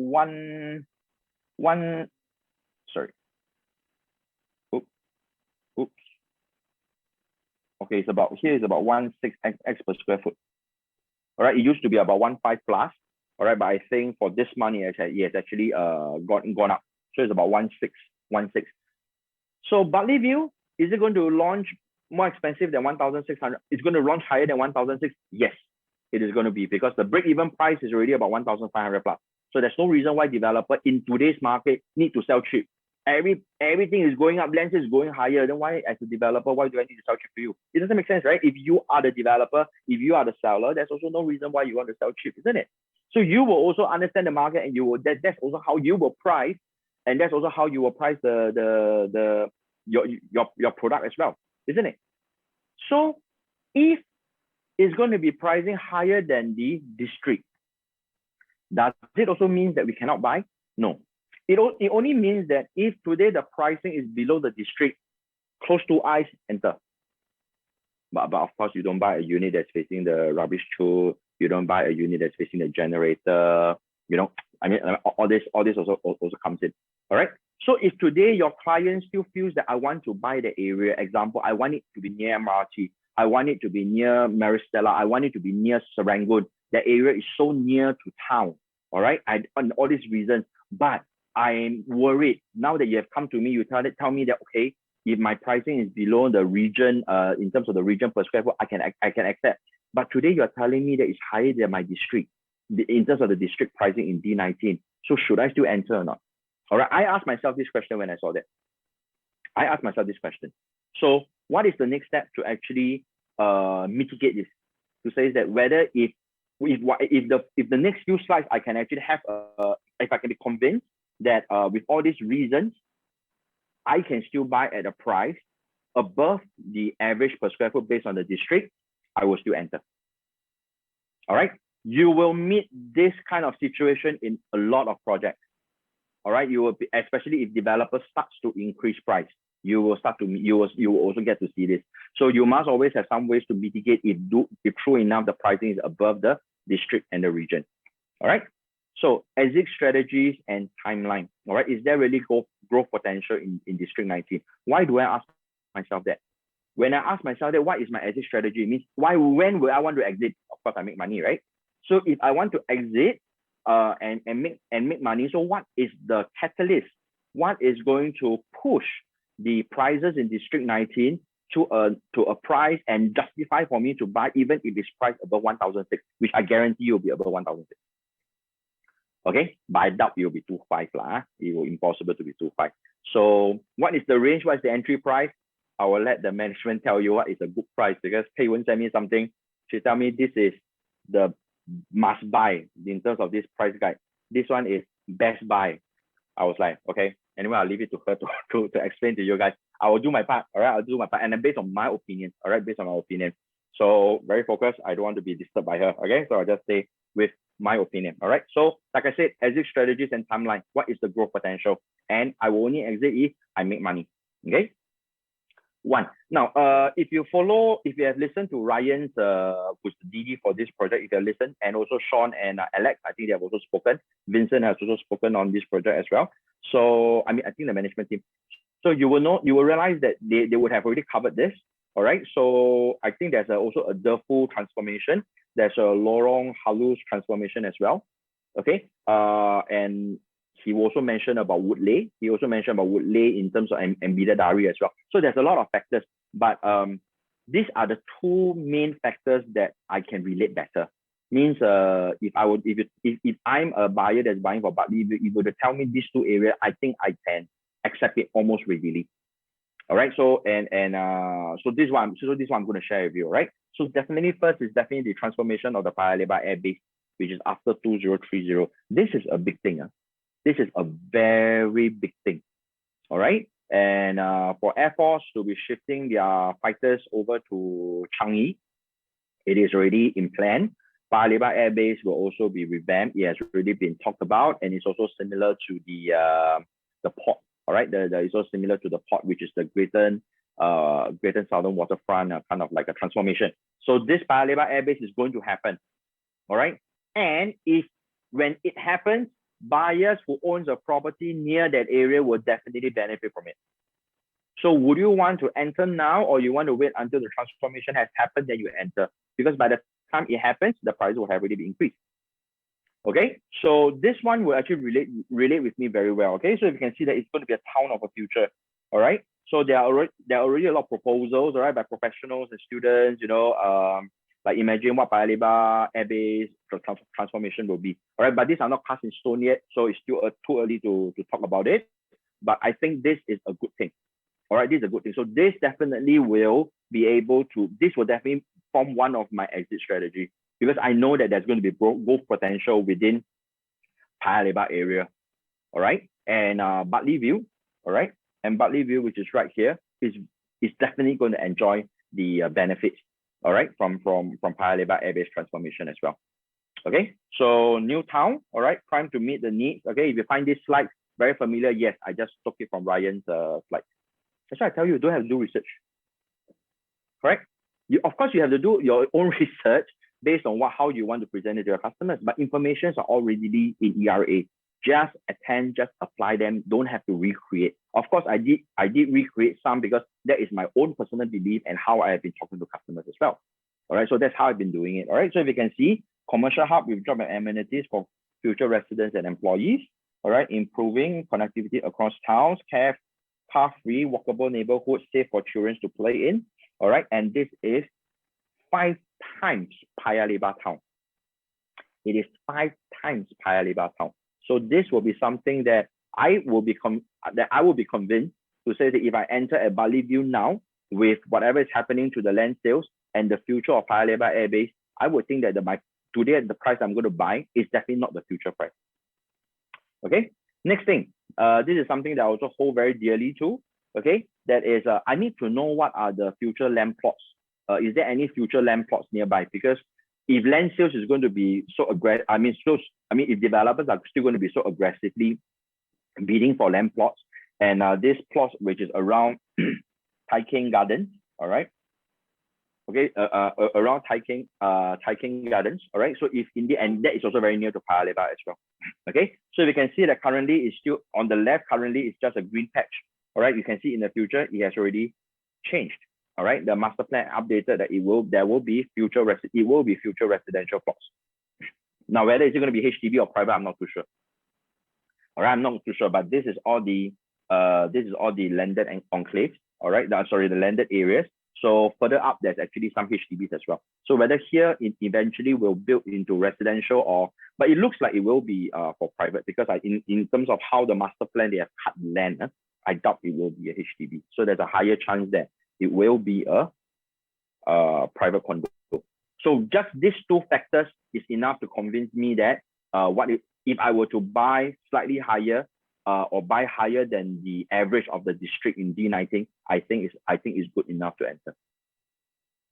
okay, it's about 1.6 x per square foot. All right, it used to be about 1.5 plus. All right, but I think for this money, it has actually gone up. So it's about 1.6. So Bartley Vue, is it going to launch more expensive than 1,600? It's going to launch higher than 1,600? Yes, it is going to be, because the break-even price is already about 1,500 plus. So there's no reason why developer in today's market need to sell cheap. Everything is going up, land is going higher. Then why, as a developer, why do I need to sell cheap to you? It doesn't make sense, right? If you are the developer, if you are the seller, there's also no reason why you want to sell cheap, isn't it? So you will also understand the market, and that's also how you will price, and that's also how you will price your product as well, isn't it? So if it's going to be pricing higher than the district, does it also mean that we cannot buy? No. It only means that if today the pricing is below the district, close to eyes, enter. But of course, you don't buy a unit that's facing the rubbish chute. You don't buy a unit that's facing the generator. You know, I mean, all this also comes in. All right. So if today your client still feels that I want to buy the area, example, I want it to be near MRT. I want it to be near Maristella. I want it to be near Serangoon. The area is so near to town. All right. On all these reasons, but I'm worried now that you have come to me, you tell me that, okay, if my pricing is below the region, in terms of the region per square foot, I can accept. But today you're telling me that it's higher than my district, in terms of the district pricing in D19. So should I still enter or not? All right, I asked myself this question when I saw that. I asked myself this question. So what is the next step to actually mitigate this? To say that whether if the next few slides I can actually have, if I can be convinced that with all these reasons, I can still buy at a price above the average per square foot based on the district, I will still enter. All right, you will meet this kind of situation in a lot of projects. All right, you will be, especially if developers starts to increase price, you will also get to see this. So you must always have some ways to mitigate if true enough the pricing is above the district and the region. All right. So exit strategies and timeline. All right. Is there really growth potential in District 19? Why do I ask myself that? When I ask myself that, what is my exit strategy? It means when will I want to exit? Of course, I make money, right? So if I want to exit and make money, so what is the catalyst? What is going to push the prices in District 19 to a price and justify for me to buy, even if it's priced above 1,006, which I guarantee will be above 1,006. Okay, but I doubt it will be 2.5 lah. It will be impossible to be 2.5. So what is the range? What is the entry price? I will let the management tell you what is a good price, because Pei-Wen sent me something. She tell me this is the must buy in terms of this price guide. This one is best buy. I was like, okay. Anyway, I'll leave it to her to explain to you guys. I will do my part, all right? I'll do my part, and then based on my opinion, all right? Based on my opinion. So very focused. I don't want to be disturbed by her, okay? So I'll just stay with my opinion, all right? So like I said, exit strategies and timeline. What is the growth potential? And I will only exit if I make money, okay? One. Now, if you have listened to Ryan's who's the DD for this project, if you have listened, and also Sean and Alex, I think they have also spoken. Vincent has also spoken on this project as well. So, I think the management team. So you will realize that they would have already covered this. All right. So I think there's also a 𝘚𝘊 transformation. There's a Lorong Halus transformation as well. Okay. And he also mentioned about Woodleigh. He also mentioned about Woodleigh in terms of 𝘆𝘊𝘒𝘚 as well. So there's a lot of factors, but these are the two main factors that I can relate better. Means if I'm a buyer that's buying for Bartley, if you were to tell me these two areas, I think I can accept it almost readily. All right. So so this one I'm going to share with you. All right. So definitely first is definitely the transformation of the Paya Lebar Air Base, which is after 2030. This is a big thing. This is a very big thing. All right. And for Air Force to be shifting their fighters over to Changi, it is already in plan. Paya Lebar Air Base will also be revamped. It has already been talked about, and it's also similar to the port. All right, it's also similar to the port, which is the Greater Southern Waterfront, kind of like a transformation. So this Paya Lebar Air Base is going to happen. All right, and when it happens, buyers who owns a property near that area will definitely benefit from it. So would you want to enter now, or you want to wait until the transformation has happened, then you enter? Because by the time it happens, the price will have already been increased. Okay, so this one will actually relate with me very well. Okay, so you can see that it's going to be a town of the future. All right, so there are already a lot of proposals, all right, by professionals and students. Like imagine what Paya Lebar Air Base transformation will be. All right, but these are not cast in stone yet, so it's still too early to talk about it. But I think this is a good thing. All right, this is a good thing. So this definitely will be able to. This will definitely form one of my exit strategy, because I know that there's going to be growth potential within Paya Lebar area. All right, and Bartley Vue. All right, and Bartley Vue, which is right here, is definitely going to enjoy the benefits. All right, from Paya Lebar Air Base transformation as well. Okay, so new town. All right, prime to meet the needs. Okay, if you find this slide very familiar, yes, I just took it from Ryan's slide. That's why I tell you, don't have to do research. Correct? Of course, you have to do your own research based on how you want to present it to your customers, but informations are already in ERA. Just attend, just apply them. Don't have to recreate. Of course, I did recreate some, because that is my own personal belief and how I have been talking to customers as well. All right, so that's how I've been doing it. All right, so if you can see, commercial hub with job and amenities for future residents and employees. All right, improving connectivity across towns, car-free, walkable neighborhood, safe for children to play in. All right, and this is 5 times Paya Lebar town. It is 5 times Paya Lebar town. So this will be something that I will be convinced to say that if I enter at Bartley Vue now, with whatever is happening to the land sales and the future of Paya Lebar Air Base, I would think that today the price I'm going to buy is definitely not the future price. Okay, next thing, this is something that I also hold very dearly to. Okay, that is, I need to know what are the future land plots. Is there any future land plots nearby? Because if land sales is going to be so aggressive, if developers are still going to be so aggressively bidding for land plots, and this plot which is around 𝘱𝚘𝚠 Gardens, all right, okay, around 𝘱𝚘𝚠 Gardens, all right. So if in the end that is also very near to Paya Lebar as well, okay. So we can see that currently it's still on the left. Currently it's just a green patch, all right. You can see in the future it has already changed, all right. The master plan updated that there will be future residential plots. Now whether it's going to be HDB or private, I'm not too sure. All right, I'm not too sure, but this is all the landed enclaves. All right, the landed areas. So further up, there's actually some HDBs as well. So whether here it eventually will build into residential but it looks like it will be for private, because in terms of how the master plan they have cut land, I doubt it will be a HDB. So there's a higher chance that it will be a private condo. So just these two factors is enough to convince me that if I were to buy slightly higher, or buy higher than the average of the district in D19, I think is good enough to enter.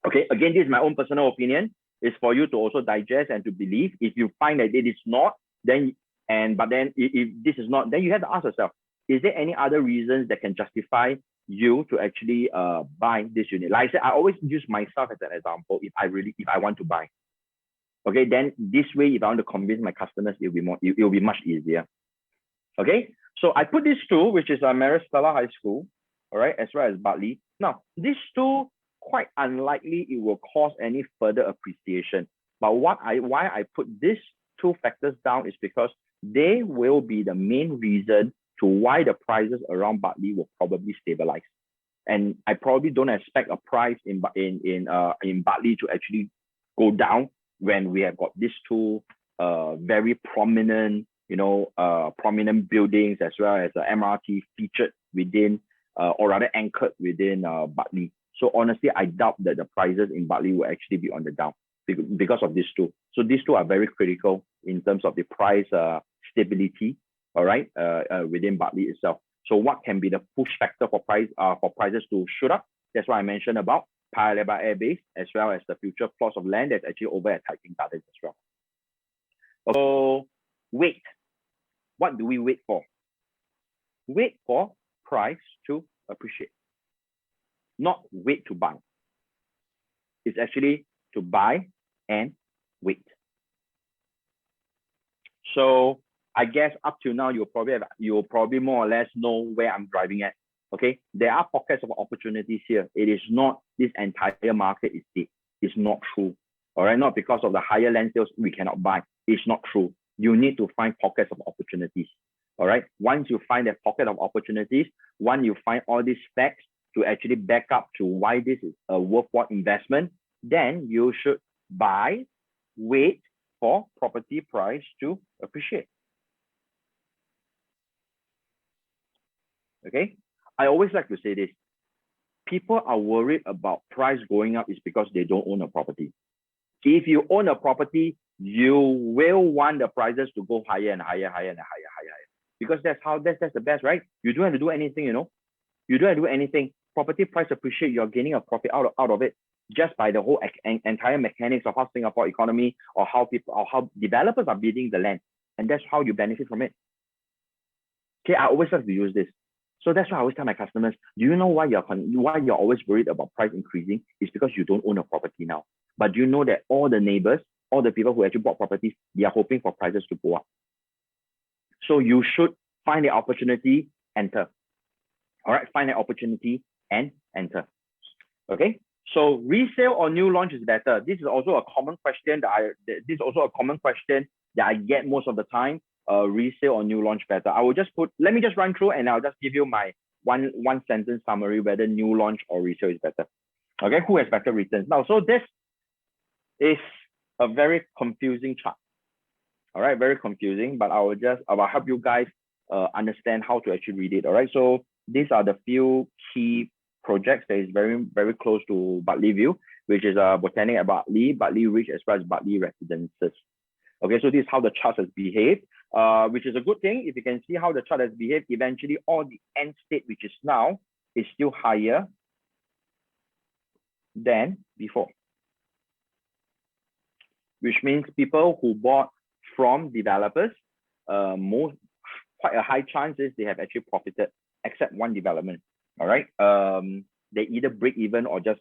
Okay, again, this is my own personal opinion. It's for you to also digest and to believe. If you find that it is not, if this is not, then you have to ask yourself, is there any other reasons that can justify you to actually buy this unit? Like I said, I always use myself as an example. If I want to buy, okay, then this way, if I want to convince my customers, it will be much easier. Okay, so I put these two, which is Marist Stella High School, all right, as well as Bartley. Now, these two, quite unlikely it will cause any further appreciation. But why I put these two factors down is because they will be the main reason to why the prices around Bartley will probably stabilize. And I probably don't expect a price in Bartley to actually go down when we have got these two very prominent, prominent buildings, as well as MRT featured within, or rather anchored within Bartley. So honestly, I doubt that the prices in Bartley will actually be on the down because of these two. So these two are very critical in terms of the price stability, all right, within Bartley itself. So what can be the push factor for prices to shoot up? That's what I mentioned about Paya Lebar Air Base, as well as the future plots of land that's actually over at 𝘱𝚘𝚠 Gardens as well. So wait. What do we wait for? Wait for price to appreciate. Not wait to buy. It's actually to buy and wait. So I guess up to now, you'll probably more or less know where I'm driving at. Okay, there are pockets of opportunities here. It is not this entire market is dead. It's not true. All right, not because of the higher land sales we cannot buy. It's not true. You need to find pockets of opportunities. All right. Once you find that pocket of opportunities, once you find all these facts to actually back up to why this is a worthwhile investment, then you should buy, wait for property price to appreciate. Okay. I always like to say this. People are worried about price going up is because they don't own a property. If you own a property, you will want the prices to go higher and higher, higher and higher, higher, higher. Because that's the best, right? You don't have to do anything, You don't have to do anything. Property price appreciate, you're gaining a profit out of it just by the whole entire mechanics of how Singapore economy or how developers are bidding the land. And that's how you benefit from it. Okay, I always have to use this. So that's why I always tell my customers, do you know why you're always worried about price increasing? It's because you don't own a property now. But do you know that all the neighbors, all the people who actually bought properties, they are hoping for prices to go up. So you should find the opportunity, enter. All right, find an opportunity and enter. Okay, so resale or new launch is better. This is also a common question that I get most of the time. Resale or new launch better. Let me just run through and I'll just give you my one sentence summary whether new launch or resale is better. Okay, who has better returns? Now, so this is a very confusing chart. All right, very confusing, but I'll help you guys understand how to actually read it. All right, so these are the few key projects that is very, very close to Bartley Vue, which is Botanic at Bartley, Bartley Ridge, as well as Bartley Residences. Okay, so this is how the chart has behaved, which is a good thing. If you can see how the chart has behaved, eventually all the end state, which is now, is still higher than before. Which means people who bought from developers, quite a high chance is they have actually profited, except one development. All right, they either break even or just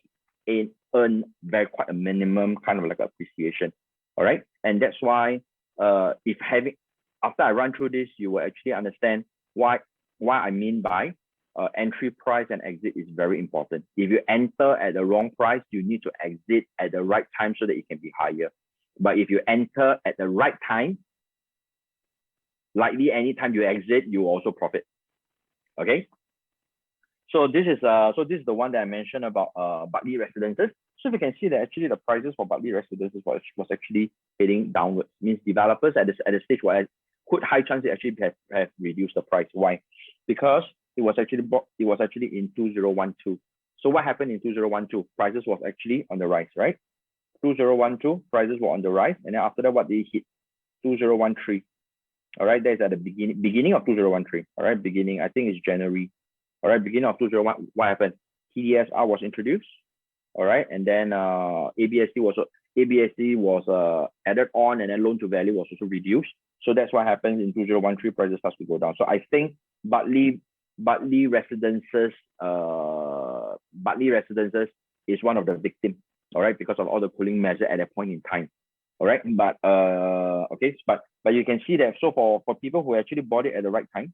earn quite a minimum kind of like appreciation. All right, and that's why after I run through this, you will actually understand why I mean by entry price and exit is very important. If you enter at the wrong price, you need to exit at the right time so that it can be higher. But if you enter at the right time, likely anytime you exit, you also profit. Okay. So this is the one that I mentioned about Bartley Residences. So we can see that actually the prices for Bartley Residences was actually heading downwards. Means developers at the stage where could high chance they actually have reduced the price. Why? Because it was actually in 2012. So what happened in 2012? Prices was actually on the rise, right? 2012 prices were on the rise, and then after that, what they hit 2013. All right, that's at the beginning of 2013. All right, beginning, I think it's January. All right, beginning of 2001, what happened? TDSR was introduced. All right, and then ABSD was added on, and then loan to value was also reduced. So that's what happens in 2013. Prices starts to go down. So I think Bartley Residences is one of the victims. All right, because of all the cooling measure at that point in time. All right, but okay, but you can see that. So for people who actually bought it at the right time,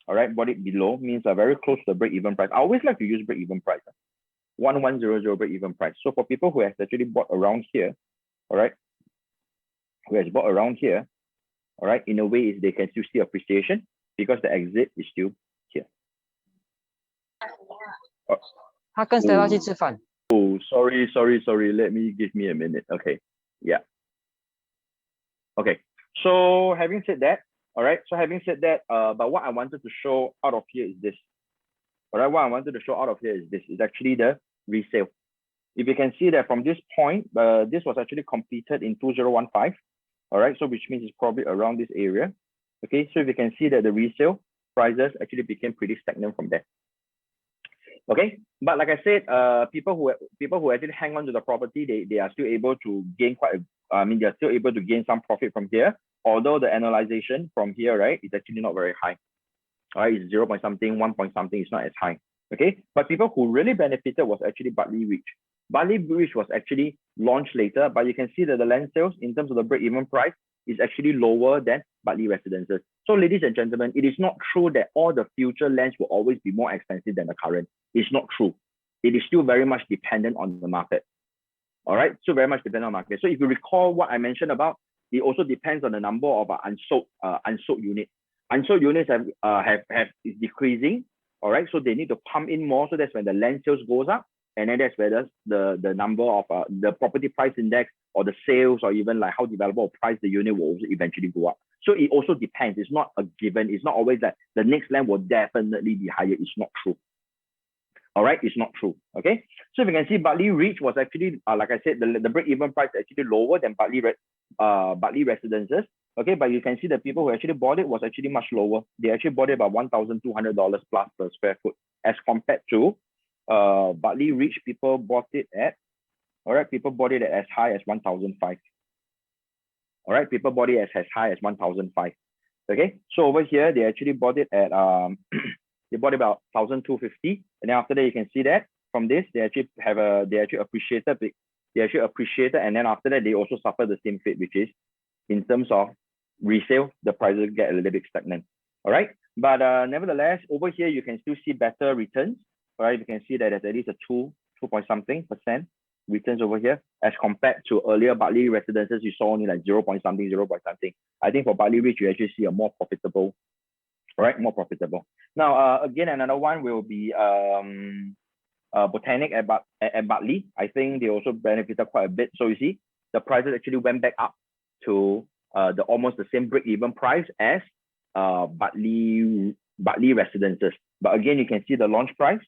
all right, bought it below means very close to the break-even price. I always like to use break-even price, 1100 break-even price. So for people who have actually bought around here, all right, who has bought around here, all right, in a way is they can still see appreciation because the exit is still here. 他跟 Stella 去吃饭。 Oh, sorry. Give me a minute. Okay, yeah. Okay, so having said that, all right. So having said that, but what I wanted to show out of here is this. All right, what I wanted to show out of here is this. Is actually the resale. If you can see that from this point, this was actually completed in 2015. All right, so which means it's probably around this area. Okay, so if you can see that the resale prices actually became pretty stagnant from there. Okay, but like I said, people who actually hang on to the property, they are still able to gain they're still able to gain some profit from here. Although the annualization from here, right, is actually not very high. All right, it's 0 point something, 1 point something, it's not as high. Okay, but people who really benefited was actually Bartley Ridge. Bartley Ridge was actually launched later, but you can see that the land sales in terms of the break-even price is actually lower than Bartley Residences. So ladies and gentlemen, it is not true that all the future lands will always be more expensive than the current. It's not true. It is still very much dependent on the market. All right, so very much dependent on market. So if you recall what I mentioned about, it also depends on the number of unsold units. Unsold units is decreasing. All right, so they need to pump in more. So that's when the land sales goes up, and then that's where the number of the property price index or the sales or even like how developer will price the unit will also eventually go up. So it also depends. It's not a given. It's not always that the next land will definitely be higher. It's not true. All right, it's not true. Okay, so if you can see, Bartley Ridge was actually, like I said, the break-even price is actually lower than Bartley Residences. Okay, but you can see the people who actually bought it was actually much lower. They actually bought it about $1,200 plus per square foot, as compared to Bartley Ridge. People bought it at, all right, people bought it at as high as 1,500. All right, people bought it as high as 1,500. Okay, so over here they actually bought it at they bought about 1,250, and then after that you can see that from this they actually appreciated, and then after that they also suffered the same fate, which is in terms of resale, the prices get a little bit stagnant. All right, but nevertheless, over here you can still see better returns. All right, you can see that there's at least a 2 point something % returns over here, as compared to earlier Bartley Residences, you saw only like 0 point something, 0 point something. I think for Bartley Ridge, you actually see a more profitable All right, more profitable. Now, again, another one will be Botanic at Bartley. I think they also benefited quite a bit. So you see, the prices actually went back up to almost the same break-even price as Bartley Residences. But again, you can see the launch price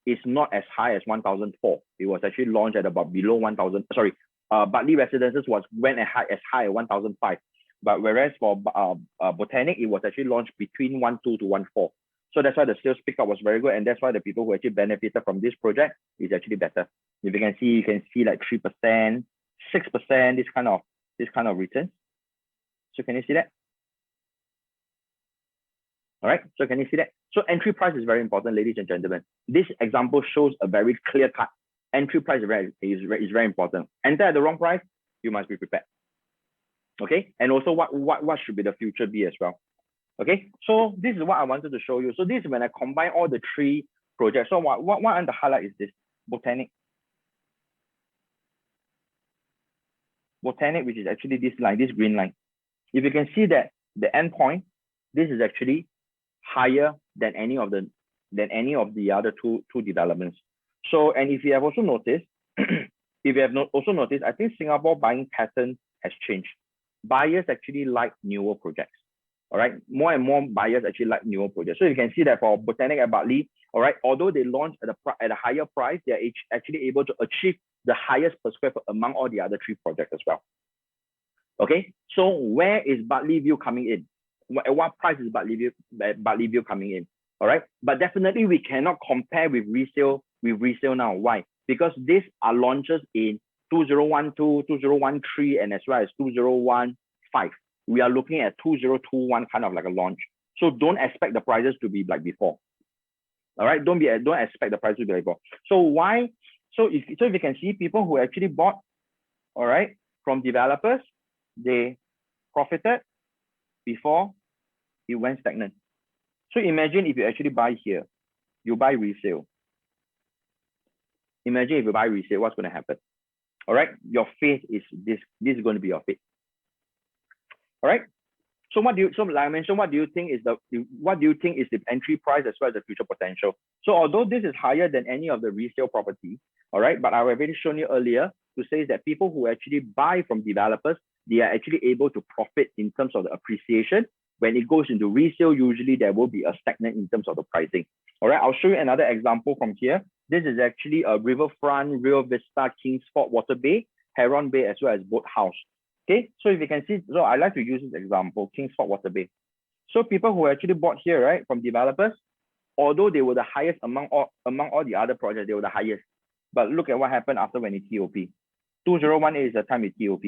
is not as high as 1,004. It was actually launched at about below 1,000. Sorry, Bartley Residences went as high as 1,005. But whereas for Botanic, it was actually launched between 1,2 to 1,4. So that's why the sales pickup was very good, and that's why the people who actually benefited from this project is actually better. If you can see like 3%, 6%, this kind of return. So can you see that? All right. So can you see that? So entry price is very important, ladies and gentlemen. This example shows a very clear cut. Entry price is very important. Enter at the wrong price, you must be prepared. Okay. And also what should be the future be as well. Okay. So this is what I wanted to show you. So this is when I combine all the three projects. So what I want to highlight is this Botanic. Botanic, which is actually this line, this green line. If you can see that the endpoint, this is actually higher than any of the other two developments. So, and if you have also noticed, I think Singapore buying pattern has changed. Buyers actually like newer projects. All right, more and more buyers actually like newer projects. So you can see that for Botanic at Bartley, all right, although they launched at a higher price, they are actually able to achieve the highest per square foot among all the other three projects as well. Okay, so where is Bartley Vue coming in? At what price is Bartley Vue coming in? All right, but definitely we cannot compare with resale now. Why? Because these are launches in 2012, 2013, and as well as 2015. We are looking at 2021 kind of like a launch. So don't expect the prices to be like before. All right, don't expect the prices to be like before. So why? So if you can see people who actually bought, all right, from developers, they profited before it went stagnant. So imagine if you actually buy here, you buy resale. Imagine if you buy resale, what's going to happen? All right, your fate is this. This is going to be your fate. All right. So like I mentioned, what do you think is the entry price as well as the future potential? So although this is higher than any of the resale property, all right, but I have already shown you earlier to say that people who actually buy from developers, they are actually able to profit in terms of the appreciation. When it goes into resale, usually there will be a stagnant in terms of the pricing. All right, I'll show you another example from here. This is actually a riverfront, Rio Vista, Kingsford Water Bay, Heron Bay, as well as Boat House. Okay, so if you can see, so I like to use this example, Kingsford Water Bay. So people who actually bought here, right, from developers, although they were the highest among all the other projects, they were the highest. But look at what happened after when it TOP. 2018 is the time it TOP.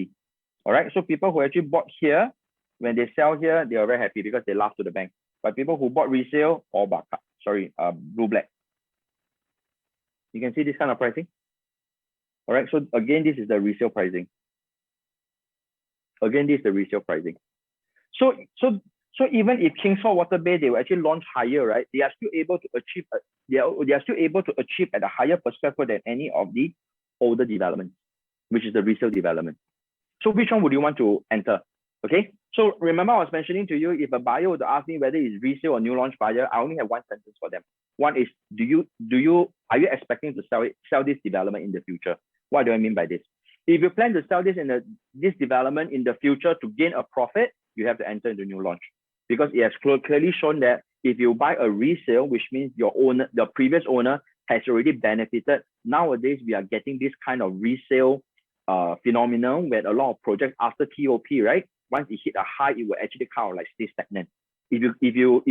All right, so people who actually bought here, when they sell here, they are very happy because they laugh to the bank. But people who bought resale, or blue-black. You can see this kind of pricing. All right, so again, this is the resale pricing. Again, this is the resale pricing. So even if Kingsford Water Bay, they will actually launch higher, right? They are still able to achieve. They are still able to achieve at a higher per square foot than any of the older developments, which is the resale development. So which one would you want to enter? Okay. So remember, I was mentioning to you, if a buyer would ask me whether it's resale or new launch buyer, I only have one sentence for them. One is, are you expecting to sell this development in the future? What do I mean by this? If you plan to sell this this development in the future to gain a profit, you have to enter into new launch, because it has clearly shown that if you buy a resale, which means the previous owner has already benefited. Nowadays, we are getting this kind of resale phenomenon where a lot of projects after TOP, right? Once it hit a high, it will actually kind of like stay stagnant. If you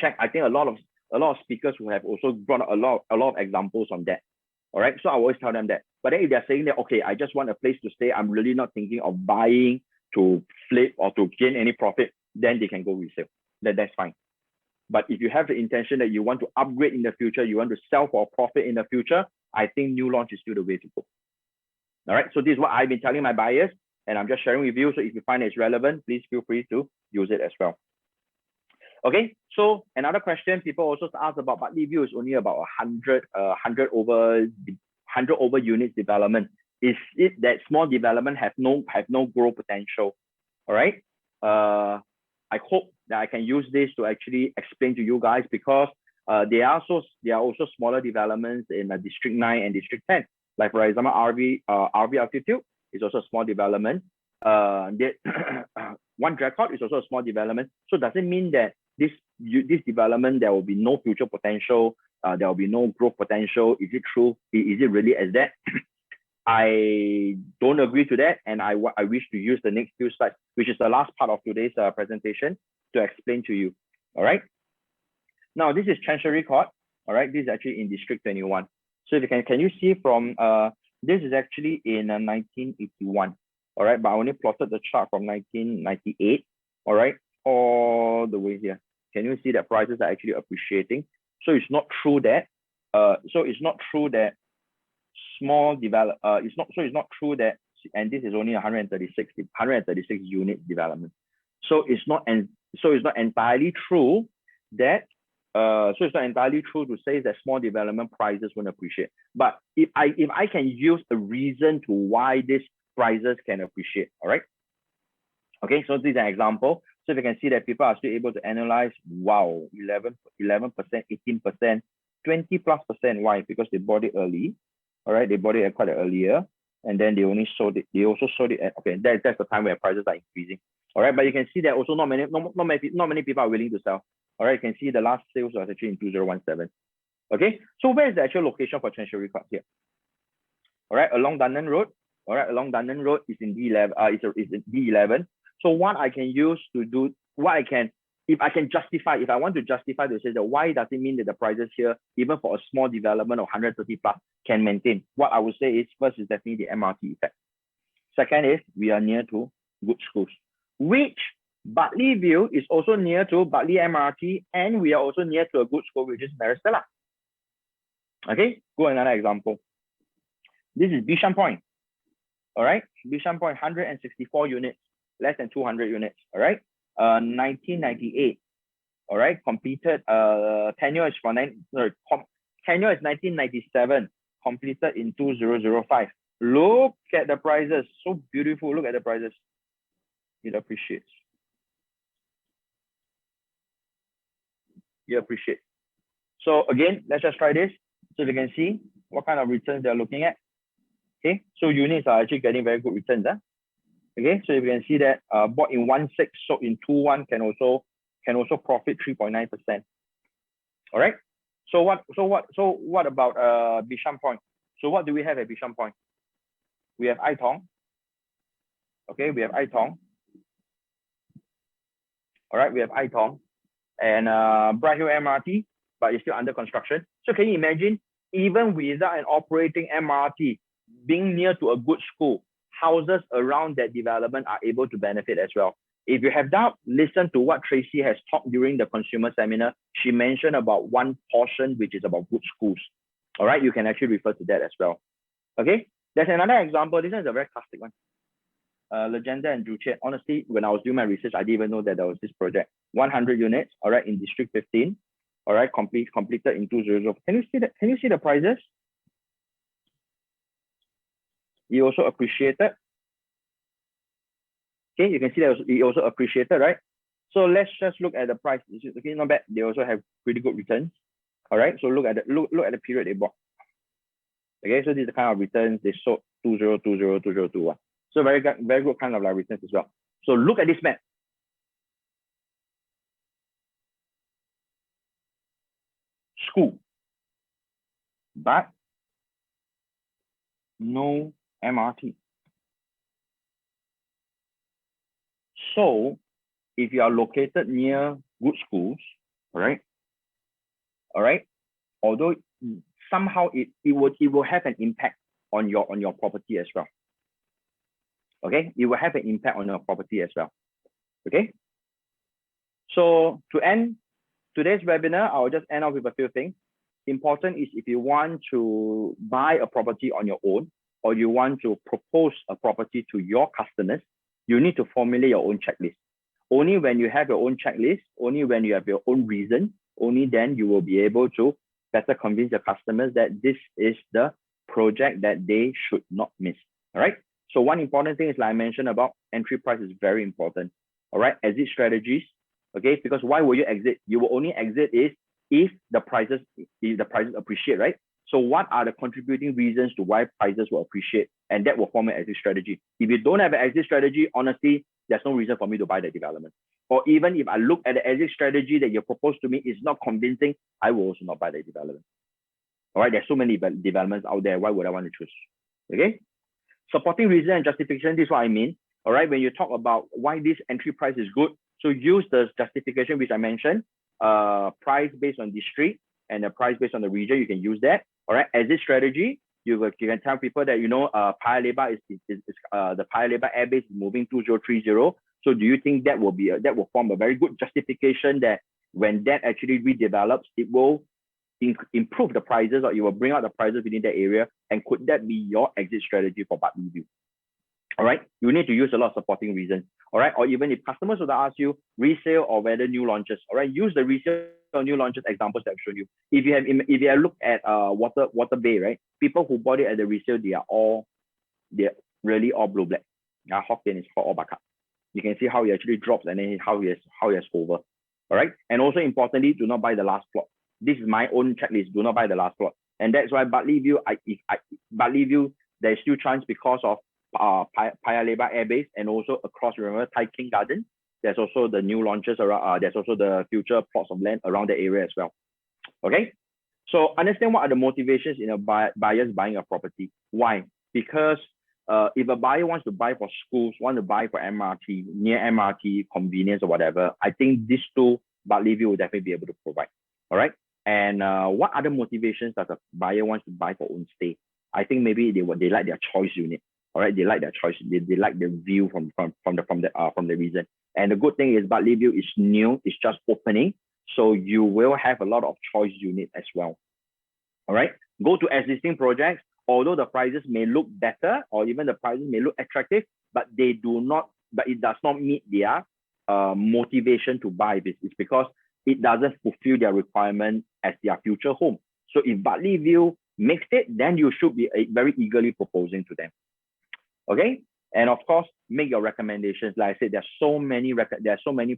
check, I think a lot of speakers who have also brought a lot of examples on that. All right, so I always tell them that. But then if they're saying that, okay, I just want a place to stay, I'm really not thinking of buying to flip or to gain any profit, then they can go resale. That's fine. But if you have the intention that you want to upgrade in the future, you want to sell for a profit in the future, I think new launch is still the way to go. All right, so this is what I've been telling my buyers, and I'm just sharing with you. So if you find it's relevant, please feel free to use it as well. Okay, so another question people also ask about Bartley Vue is only about 100 over units development. Is it that small development have no growth potential? All right. I hope that I can use this to actually explain to you guys, because there are also smaller developments in District 9 and District 10. Like for example, RV Altitude is also a small development. One 𝚱𝚞𝚠 is also a small development. So does it mean that this development, there will be no future potential? There will be no growth potential? Is it true? Is it really as that? I don't agree to that, and I wish to use the next few slides, which is the last part of today's presentation, to explain to you. All right. Now this is Chancery Court. All right. This is actually in District 21. So if you can you see from this is actually in 1981. All right, but I only plotted the chart from 1998. All right, all the way here. Can you see that prices are actually appreciating? So it's not true that small develop it's not true that, and this is only 136 unit development. So it's not entirely true that to say that small development prices won't appreciate. But if I can use a reason to why these prices can appreciate, all right? Okay, so this is an example. So if you can see that people are still able to analyze, wow, 11%, 18%, 20+%. Why? Because they bought it early. All right, they bought it quite earlier, and then they only sold it. They also sold it at, okay, that's the time where prices are increasing. All right, but you can see that also not many people are willing to sell. All right, you can see the last sales was actually in 2017. Okay, so where is the actual location for Chancery Court here? All right, along Dunman Road. All right, along Dunman Road is in D11. It's in D11. So what I can use to do, if I want to justify to say that why does it mean that the prices here, even for a small development of 130+, can maintain? What I would say is, first is definitely the MRT effect. Second is we are near to good schools, which Bartley Vue is also near to Bartley MRT, and we are also near to a good school, which is Maristella. Okay, go another example. This is Bishan Point. All right, Bishan Point, 164 units, less than 200 units. All right, 1998. All right, completed. Tenure is 1997. Completed in 2005. Look at the prices, so beautiful. Look at the prices. It appreciates. You appreciate. So again, let's just try this so you can see what kind of returns they're looking at. Okay, so units are actually getting very good returns. Okay, so you can see that bought in 1.6, sold in 2.1 can also profit 3.9%. All right. So what about Bishan Point? So what do we have at Bishan Point? We have Aitong. Okay, we have Aitong. All right, we have Aitong and Bright Hill MRT, but it's still under construction. So can you imagine, even without an operating MRT, being near to a good school, houses around that development are able to benefit as well. If you have doubt, listen to what Tracy has talked during the consumer seminar. She mentioned about one portion, which is about good schools. All right, you can actually refer to that as well. Okay, there's another example. This one is a very classic one. Legenda and Joo Chiat. Honestly, when I was doing my research, I didn't even know that there was this project. 100 units, all right, in District 15. All right, completed in 2000. Can you see that? Can you see the prices? It also appreciated. Okay, you can see that it also appreciated, right? So let's just look at the price. Okay, not bad. They also have pretty good returns. All right, so look at the period they bought. Okay, so this is the kind of returns they sold 2020, 2021. So very good kind of like returns as well. So look at this map. School, but no MRT. So if you are located near good schools, all right, although somehow it will have an impact on your property as well. Okay, it will have an impact on your property as well. Okay, so to end today's webinar, I'll just end off with a few things. Important is if you want to buy a property on your own, or you want to propose a property to your customers, you need to formulate your own checklist. Only when you have your own checklist, only when you have your own reason, only then you will be able to better convince your customers that this is the project that they should not miss. All right. So one important thing is, like I mentioned about entry price, is very important. All right. Exit strategies, Okay, because why will you exit? You will only exit if the prices appreciate, right? So what are the contributing reasons to why prices will appreciate? And that will form an exit strategy. If you don't have an exit strategy, honestly, there's no reason for me to buy the development. Or even if I look at the exit strategy that you proposed to me is not convincing, I will also not buy the development. All right, there's so many developments out there. Why would I want to choose? Okay. Supporting reason and justification, this is what I mean. All right, when you talk about why this entry price is good, so use the justification which I mentioned, price based on district and the price based on the region, you can use that. All right, exit strategy, you can tell people that, you know, 𝘱𝚧𝚑𝚑 is the 𝘱𝚧𝚑𝚑 airbase is moving 2030. So do you think that will form a very good justification that when that actually redevelops, it will improve the prices, or it will bring out the prices within that area? And could that be your exit strategy for Bartley Vue? All right, you need to use a lot of supporting reasons. All right, or even if customers would ask you resale or whether new launches, all right, use the resale or new launches examples that I've shown you. If you have looked at Water Bay, right, people who bought it at the resale, they're really all blue black. Hokkien is called all bakar. You can see how it actually drops and then how it has over. All right, and also importantly, do not buy the last plot. This is my own checklist. Do not buy the last plot, and that's why Bartley Vue. Bartley Vue, there's still chance because of 𝘱𝚧𝚑𝚑 airbase, and also across, remember, Tai King Garden. There's also the new launches around. There's also the future plots of land around the area as well. Okay, so understand what are the motivations in a buyers buying a property. Why? Because if a buyer wants to buy for schools, want to buy for MRT, near MRT, convenience or whatever, I think these two Bartley Vue will definitely be able to provide. All right. And what other motivations does a buyer wants to buy for own stay? I think maybe they like their choice unit. All right, they like their choice. They like the view from the region. And the good thing is Bartley Vue is new. It's just opening, so you will have a lot of choice units as well. All right. Go to existing projects. Although the prices may look better, or even the prices may look attractive, but it does not meet their motivation to buy this. It's because it doesn't fulfill their requirement as their future home. So if Bartley Vue makes it, then you should be very eagerly proposing to them. Okay, and of course, make your recommendations. Like I said, there are so many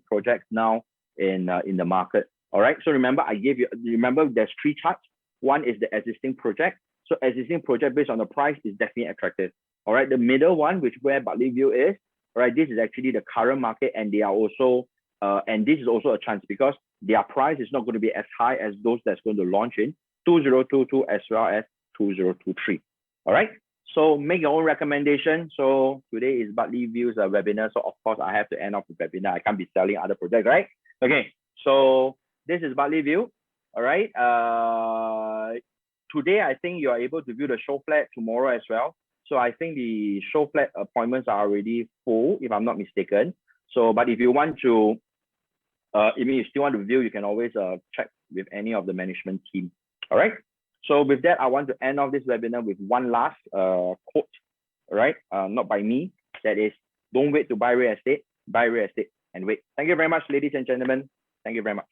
projects now in the market. All right, so remember there's 3 charts. One is the existing project. So existing project based on the price is definitely attractive. All right, the middle one, which where Bartley Vue is, all right, this is actually the current market, and they are also and this is also a chance because their price is not going to be as high as those that's going to launch in 2022 as well as 2023. All right, so make your own recommendation. So today is Bartley Vue's webinar, so of course I have to end off the webinar. I can't be selling other projects, right? Okay, so this is Bartley Vue. All right, today I think you are able to view the Showflat tomorrow as well. So I think the Showflat appointments are already full, if I'm not mistaken. So, but if you want to, if you still want to view, you can always check with any of the management team. All right. So with that, I want to end off this webinar with one last quote. All right, not by me. That is, don't wait to buy real estate. Buy real estate and wait. Thank you very much, ladies and gentlemen. Thank you very much.